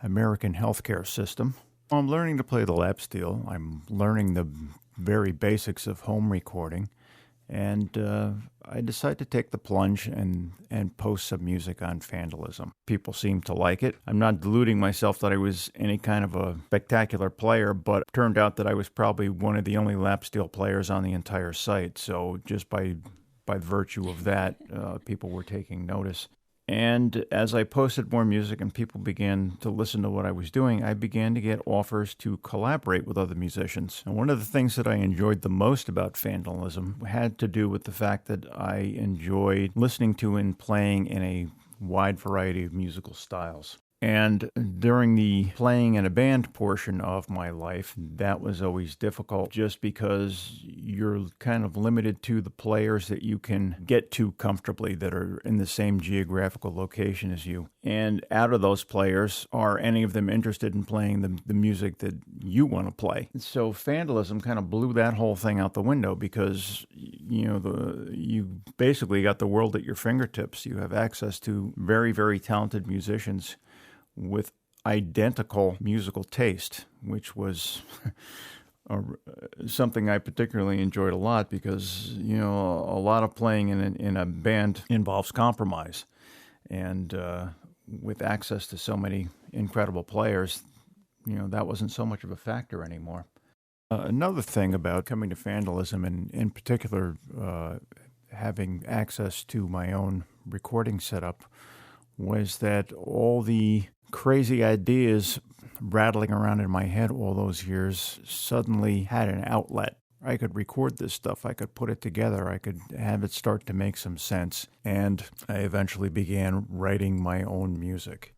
American healthcare system. I'm learning to play the lap steel. I'm learning the very basics of home recording. And I decided to take the plunge and post some music on Vandalism. People seem to like it. I'm not deluding myself that I was any kind of a spectacular player, but it turned out that I was probably one of the only lap steel players on the entire site. So just by virtue of that, people were taking notice. And as I posted more music and people began to listen to what I was doing, I began to get offers to collaborate with other musicians. And one of the things that I enjoyed the most about Vandalism had to do with the fact that I enjoyed listening to and playing in a wide variety of musical styles. And during the playing in a band portion of my life, that was always difficult just because you're kind of limited to the players that you can get to comfortably that are in the same geographical location as you. And out of those players, are any of them interested in playing the music that you want to play. So vandalism kind of blew that whole thing out the window because, you basically got the world at your fingertips. You have access to very, very talented musicians with identical musical taste, which was something I particularly enjoyed a lot because, a lot of playing in a band involves compromise. And with access to so many incredible players, that wasn't so much of a factor anymore. Another thing about coming to vandalism, and in particular having access to my own recording setup, was that all the crazy ideas rattling around in my head all those years suddenly had an outlet. I could record this stuff, I could put it together, I could have it start to make some sense, and I eventually began writing my own music.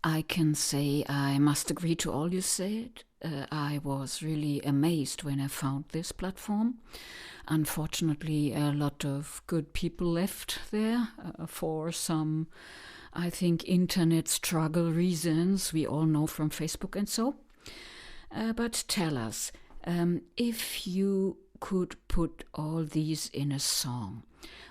I can say I must agree to all you said. I was really amazed when I found this platform. Unfortunately, a lot of good people left there for some, I think, internet struggle reasons we all know from Facebook and so. But tell us, if you could put all these in a song,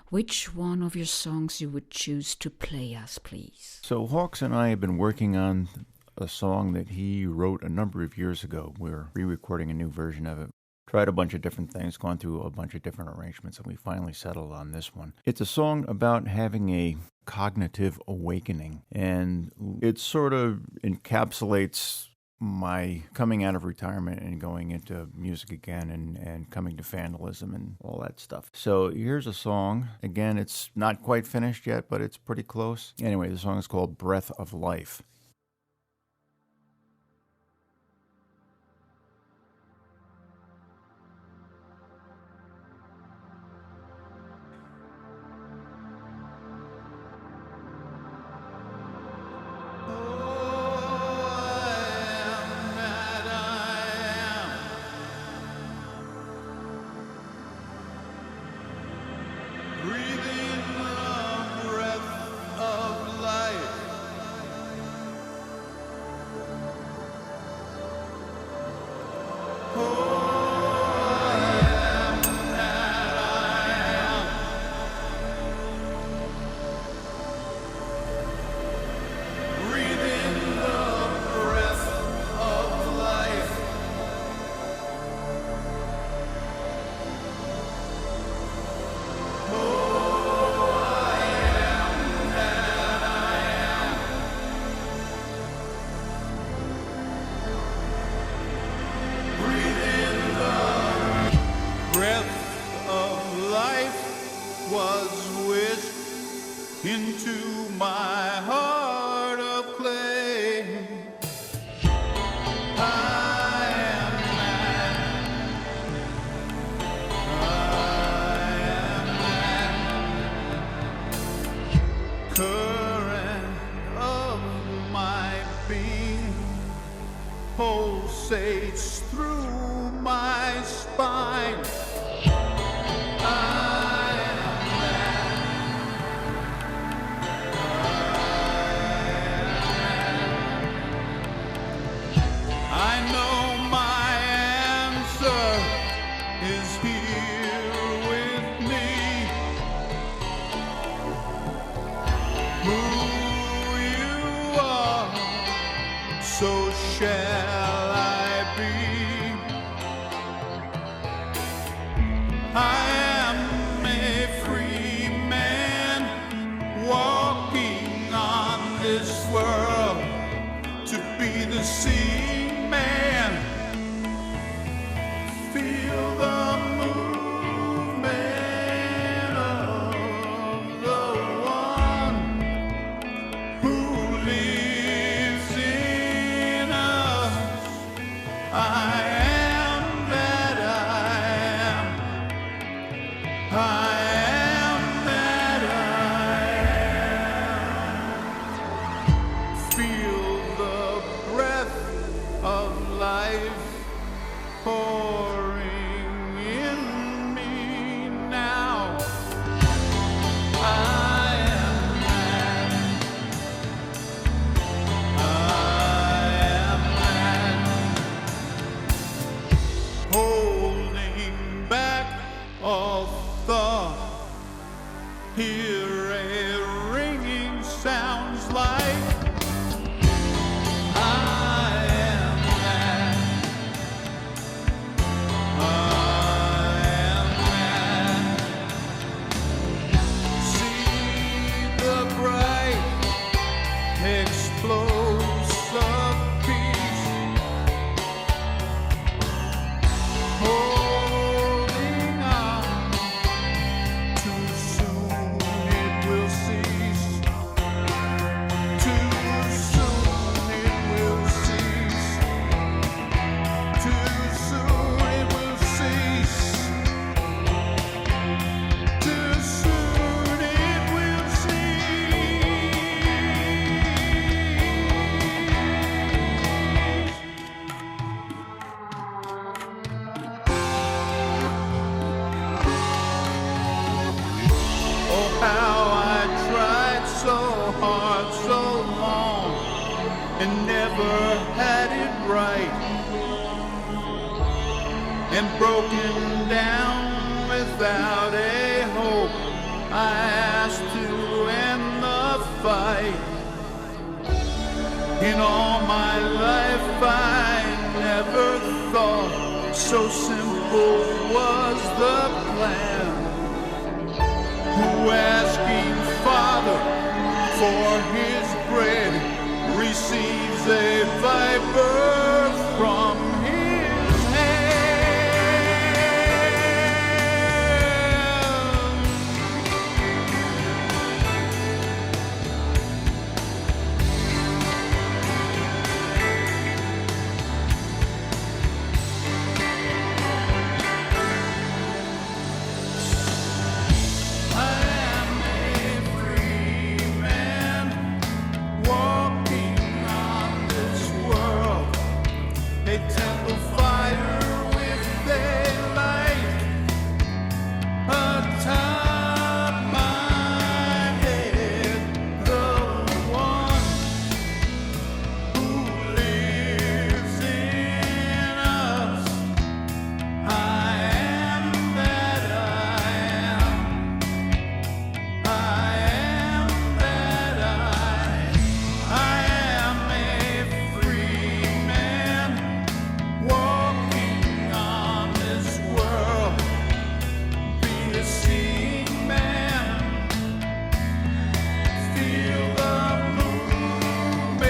which one of your songs you would choose to play us, please? So Hawks and I have been working on a song that he wrote a number of years ago. We're re-recording a new version of it. Tried a bunch of different things, gone through a bunch of different arrangements, and we finally settled on this one. It's a song about having a cognitive awakening, and it sort of encapsulates my coming out of retirement and going into music again and coming to vandalism and all that stuff. So here's a song. Again, it's not quite finished yet, but it's pretty close. Anyway, the song is called Breath of Life. Into my heart of clay, I am man, current of my being pulsates through my spine. So shall I be. I am a free man walking on this world to be the seeing man. Feel the movement of the one who lives in us. I am that I am. I am that I am. Feel the breath and never had it right, and broken down without a hope. I asked to end the fight. In all my life I never thought so simple was the plan. Who asking Father for his bread receives a viper from his hand. I am a free man walking on this world, a temple fire with a light atop my head, the one who lives in us. I am that I am. I am that I am a free man walking on this world. Be a seeing man, feel the movement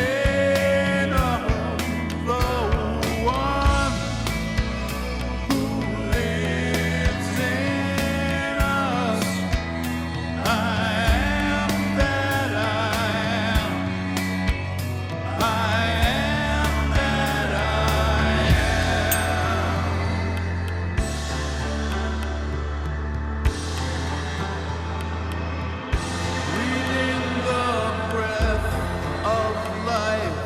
of the one who lives in us. I am that I am. I am that I am. Breathing the breath of life.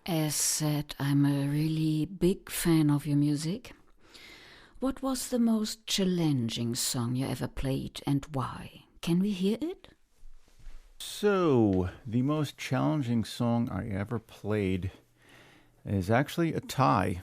As said, I'm a really big fan of your music. What was the most challenging song you ever played and why? Can we hear it? So, the most challenging song I ever played is actually a tie.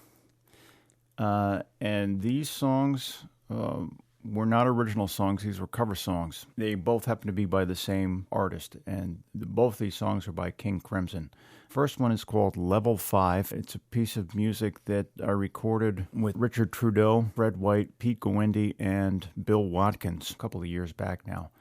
And these songs were not original songs, these were cover songs. They both happen to be by the same artist, and both these songs are by King Crimson. First one is called Level 5. It's a piece of music that I recorded with Richard Trudeau, Fred White, Pete Gowindy, and Bill Watkins a couple of years back now.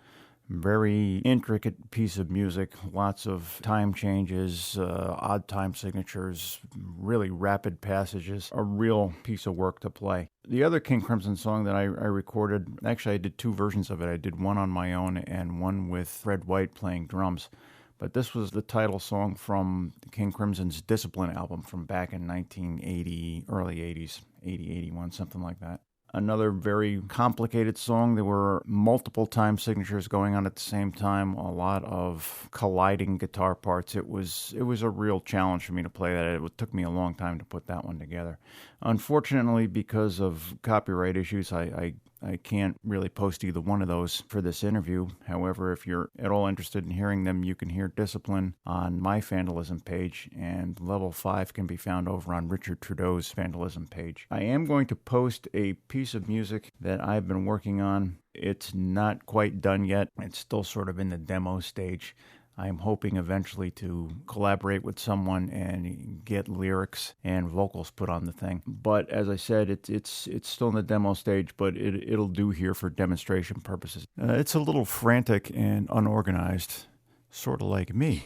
Very intricate piece of music, lots of time changes, odd time signatures, really rapid passages, a real piece of work to play. The other King Crimson song that I recorded, actually I did two versions of it. I did one on my own and one with Fred White playing drums. But this was the title song from King Crimson's Discipline album from back in 1980, early 80s, 80, 81, something like that. Another very complicated song. There were multiple time signatures going on at the same time, a lot of colliding guitar parts. It was a real challenge for me to play that. It took me a long time to put that one together. Unfortunately, because of copyright issues, I can't really post either one of those for this interview. However, if you're at all interested in hearing them, you can hear Discipline on my Vandalism page, and Level 5 can be found over on Richard Trudeau's Vandalism page. I am going to post a piece of music that I've been working on. It's not quite done yet. It's still sort of in the demo stage. I'm hoping eventually to collaborate with someone and get lyrics and vocals put on the thing. But as I said, it's still in the demo stage, but it'll do here for demonstration purposes. It's a little frantic and unorganized, sort of like me.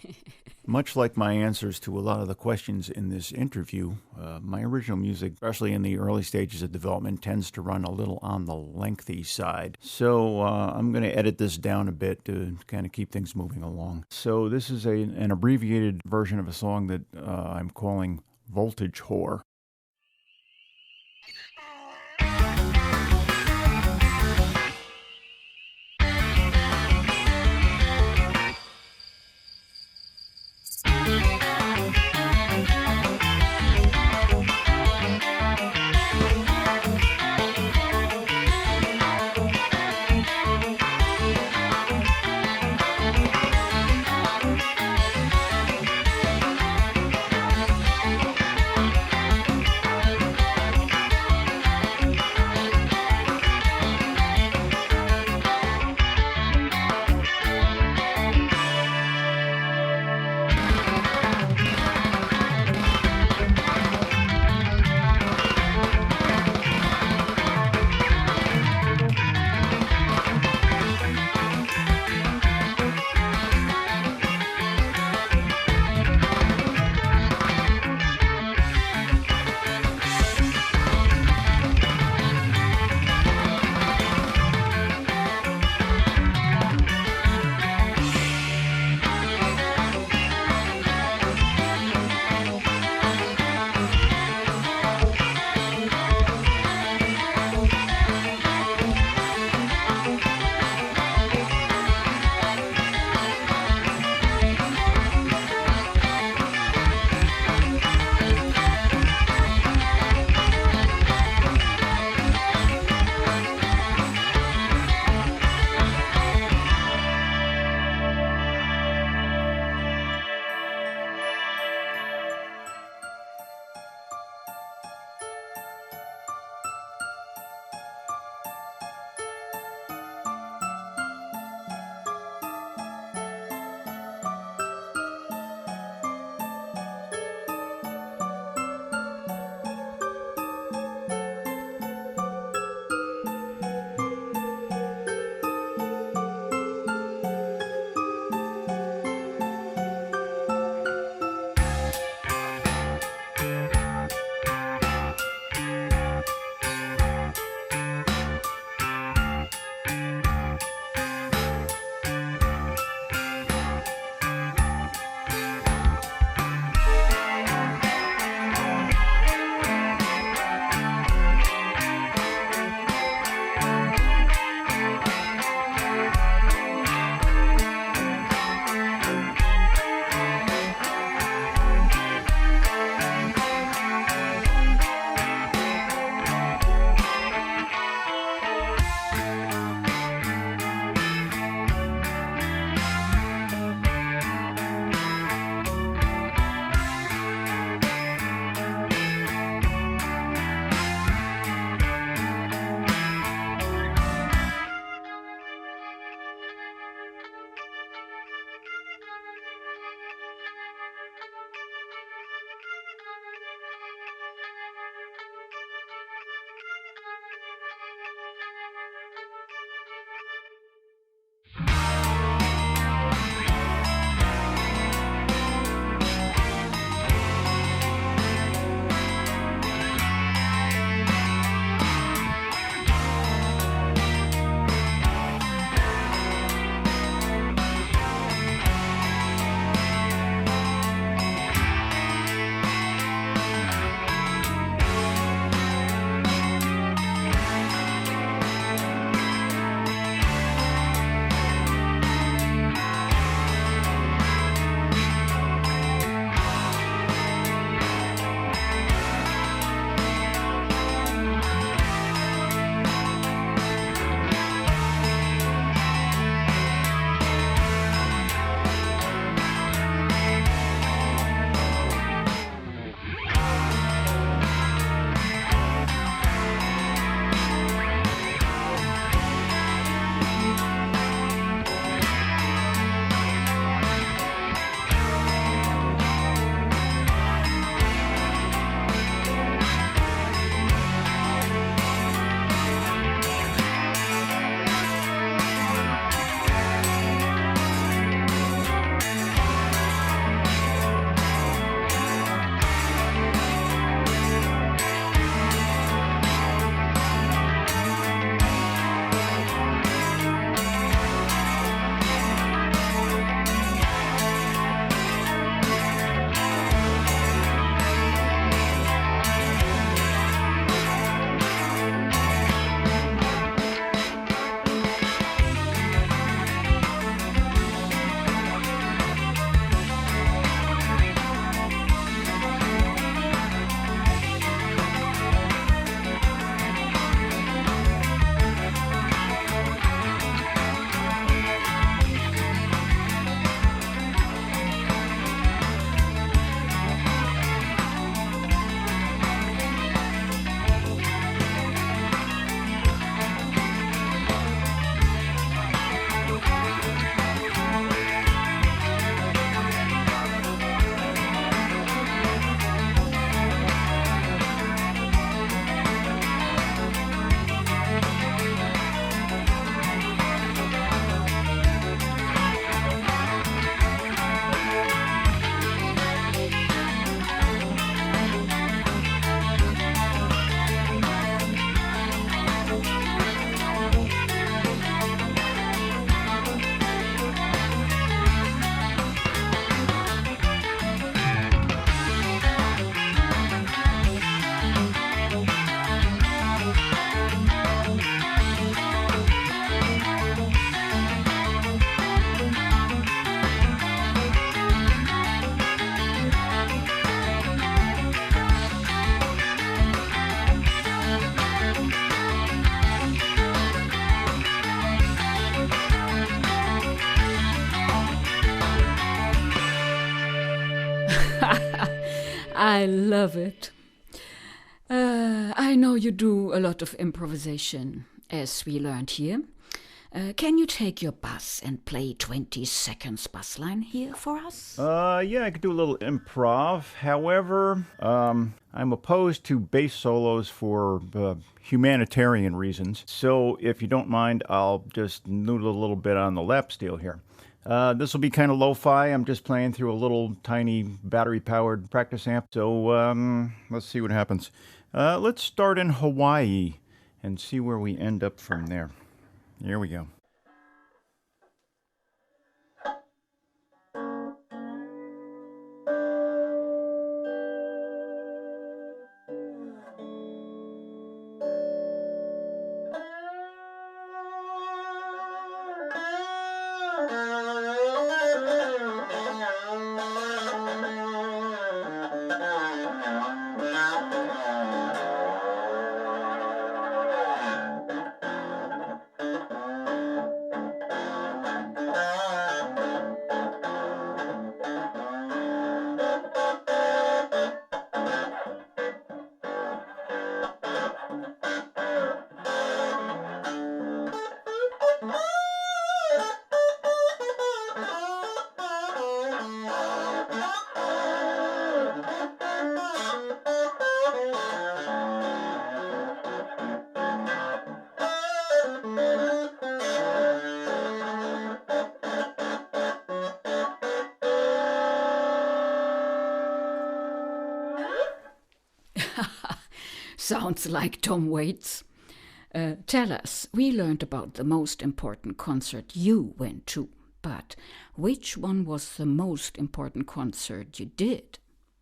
Much like my answers to a lot of the questions in this interview, my original music, especially in the early stages of development, tends to run a little on the lengthy side. So I'm going to edit this down a bit to kind of keep things moving along. So this is an abbreviated version of a song that I'm calling Voltage Whore. I love it. I know you do a lot of improvisation, as we learned here. Can you take your bass and play 20 seconds bass line here for us? Yeah, I could do a little improv. However, I'm opposed to bass solos for humanitarian reasons. So if you don't mind, I'll just noodle a little bit on the lap steel here. This will be kind of lo-fi. I'm just playing through a little tiny battery-powered practice amp. So let's see what happens. Let's start in Hawaii and see where we end up from there. Here we go. Sounds like Tom Waits. Tell us, we learned about the most important concert you went to, but which one was the most important concert you did?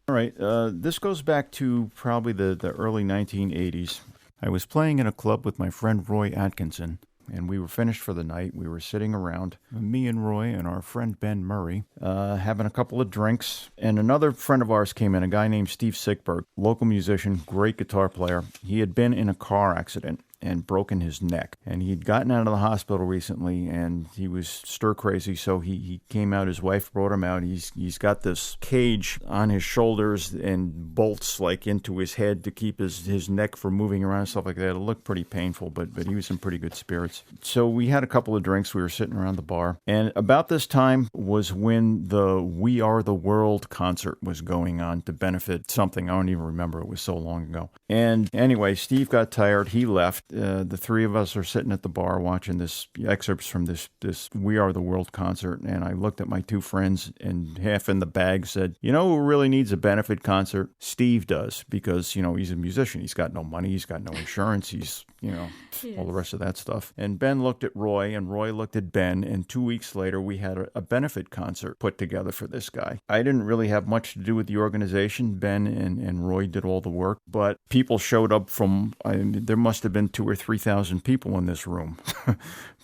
All right, this goes back to probably the early 1980s. I was playing in a club with my friend Roy Atkinson, and we were finished for the night. We were sitting around, me and Roy and our friend Ben Murray, having a couple of drinks. And another friend of ours came in, a guy named Steve Sickberg, local musician, great guitar player. He had been in a car accident and broken his neck. And he'd gotten out of the hospital recently, and he was stir crazy, so he came out. His wife brought him out. He's got this cage on his shoulders and bolts like into his head to keep his neck from moving around and stuff like that. It looked pretty painful, but he was in pretty good spirits. So we had a couple of drinks. We were sitting around the bar. And about this time was when the We Are the World concert was going on to benefit something. I don't even remember. It was so long ago. And anyway, Steve got tired. He left. The three of us are sitting at the bar watching this excerpts from this We Are the World concert, and I looked at my two friends, and half in the bag said, you know who really needs a benefit concert? Steve does, because, you know, he's a musician. He's got no money. He's got no insurance. He's, you know, all the rest of that stuff. And Ben looked at Roy, and Roy looked at Ben, and 2 weeks later, we had a benefit concert put together for this guy. I didn't really have much to do with the organization. Ben and Roy did all the work, but people showed up from, there must have been 2,000 or 3,000 people in this room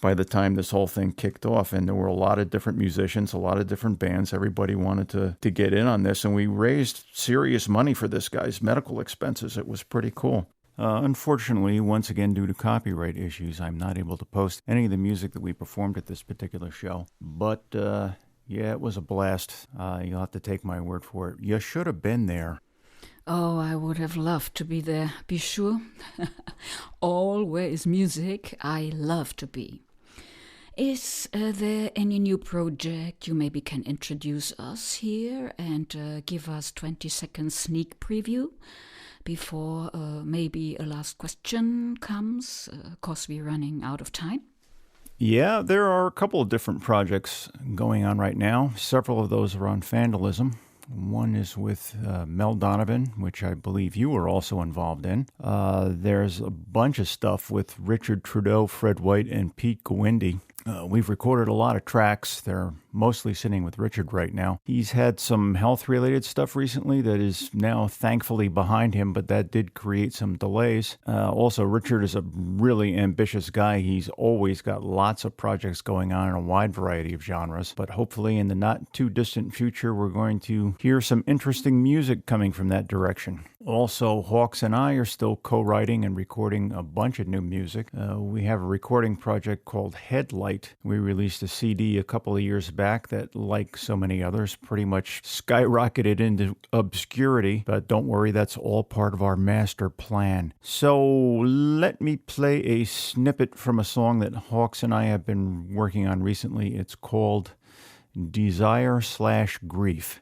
by the time this whole thing kicked off. And there were a lot of different musicians, a lot of different bands. Everybody wanted to get in on this, and we raised serious money for this guy's medical expenses. It was pretty cool. Unfortunately, once again, due to copyright issues, I'm not able to post any of the music that we performed at this particular show. But, yeah, it was a blast. You'll have to take my word for it. You should have been there. Oh, I would have loved to be there, be sure. Always music, I love to be. Is there any new project you maybe can introduce us here and give us 20 seconds sneak preview before maybe a last question comes, because we're running out of time? Yeah, there are a couple of different projects going on right now. Several of those are on vandalism. One is with Mel Donovan, which I believe you were also involved in. There's a bunch of stuff with Richard Trudeau, Fred White, and Pete Gwindy. We've recorded a lot of tracks. They're mostly sitting with Richard right now. He's had some health-related stuff recently that is now thankfully behind him, but that did create some delays. Also, Richard is a really ambitious guy. He's always got lots of projects going on in a wide variety of genres, but hopefully in the not-too-distant future, we're going to hear some interesting music coming from that direction. Also, Hawks and I are still co-writing and recording a bunch of new music. We have a recording project called Headlight. We released a CD a couple of years back back that, like so many others, pretty much skyrocketed into obscurity. But don't worry, that's all part of our master plan. So let me play a snippet from a song that Hawks and I have been working on recently. It's called Desire/Grief.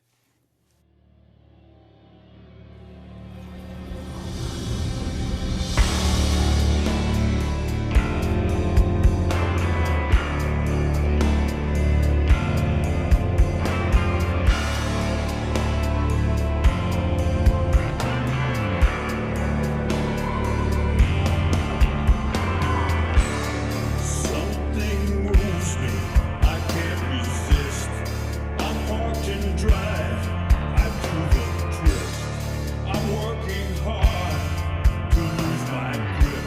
Something moves me, I can't resist. I'm parked in drive, I do the drift. I'm working hard to lose my grip.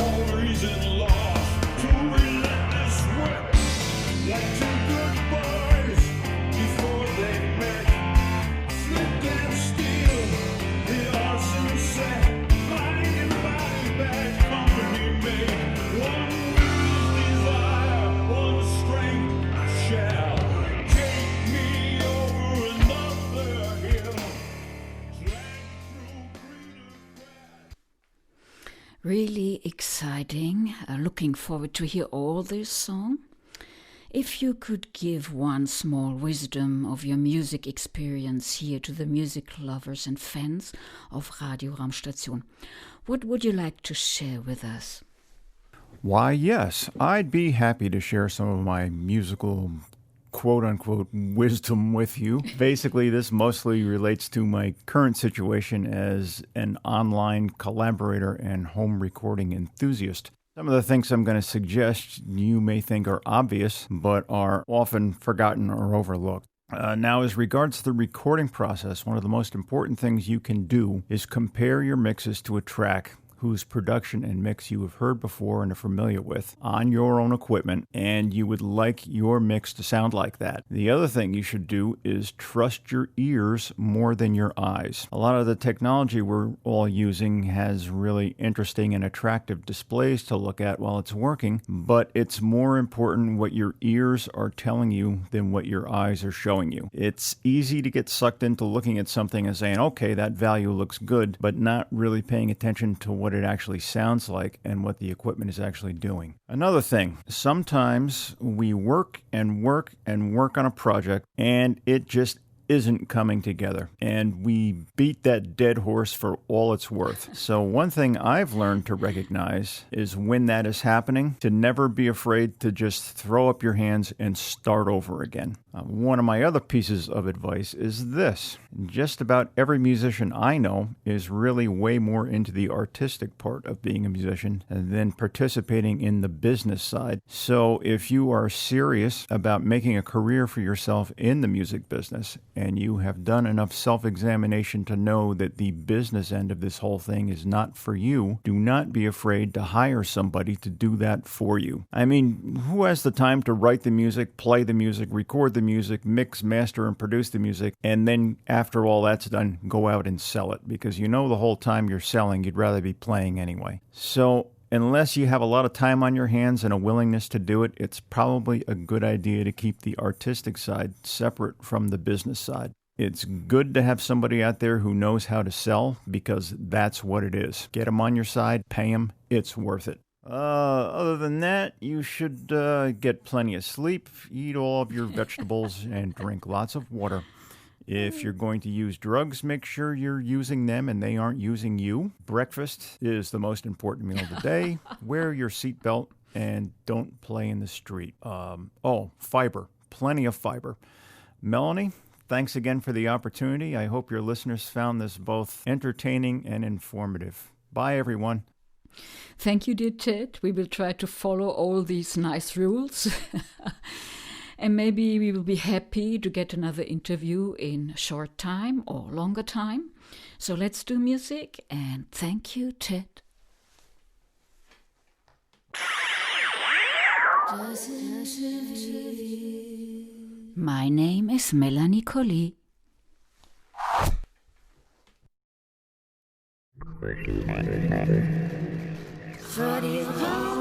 All reason lost to relentless whip. Like two good boys before they met. Slipped and steal, the arson set. Mind and body bad company made. One will's desire, one strength shall take me over another hill. Drag through greener grass. Really exciting. Looking forward to hear all this song. If you could give one small wisdom of your music experience here to the music lovers and fans of Radio Raumstation, what would you like to share with us? Why, yes, I'd be happy to share some of my musical quote-unquote wisdom with you. Basically, this mostly relates to my current situation as an online collaborator and home recording enthusiast. Some of the things I'm going to suggest you may think are obvious, but are often forgotten or overlooked. Now, as regards the recording process, one of the most important things you can do is compare your mixes to a track whose production and mix you have heard before and are familiar with on your own equipment, and you would like your mix to sound like that. The other thing you should do is trust your ears more than your eyes. A lot of the technology we're all using has really interesting and attractive displays to look at while it's working, but it's more important what your ears are telling you than what your eyes are showing you. It's easy to get sucked into looking at something and saying, okay, that value looks good, but not really paying attention to what it actually sounds like and what the equipment is actually doing. Another thing, sometimes we work and work and work on a project and it just isn't coming together, and we beat that dead horse for all it's worth. So one thing I've learned to recognize is when that is happening, to never be afraid to just throw up your hands and start over again. One of my other pieces of advice is this. Just about every musician I know is really way more into the artistic part of being a musician than participating in the business side. So if you are serious about making a career for yourself in the music business, and you have done enough self-examination to know that the business end of this whole thing is not for you, do not be afraid to hire somebody to do that for you. I mean, who has the time to write the music, play the music, record the music, mix, master, and produce the music, and then after all that's done, go out and sell it? Because you know the whole time you're selling, you'd rather be playing anyway. So unless you have a lot of time on your hands and a willingness to do it, it's probably a good idea to keep the artistic side separate from the business side. It's good to have somebody out there who knows how to sell, because that's what it is. Get them on your side, pay them, it's worth it. Other than that, you should get plenty of sleep, eat all of your vegetables, and drink lots of water. If you're going to use drugs, make sure you're using them and they aren't using you. Breakfast is the most important meal of the day. Wear your seatbelt and don't play in the street. Fiber. Plenty of fiber. Melanie, thanks again for the opportunity. I hope your listeners found this both entertaining and informative. Bye, everyone. Thank you, dear Ted. We will try to follow all these nice rules. And maybe we will be happy to get another interview in a short time or longer time. So let's do music, and thank you, Ted. My name is Melanie Collie. Radio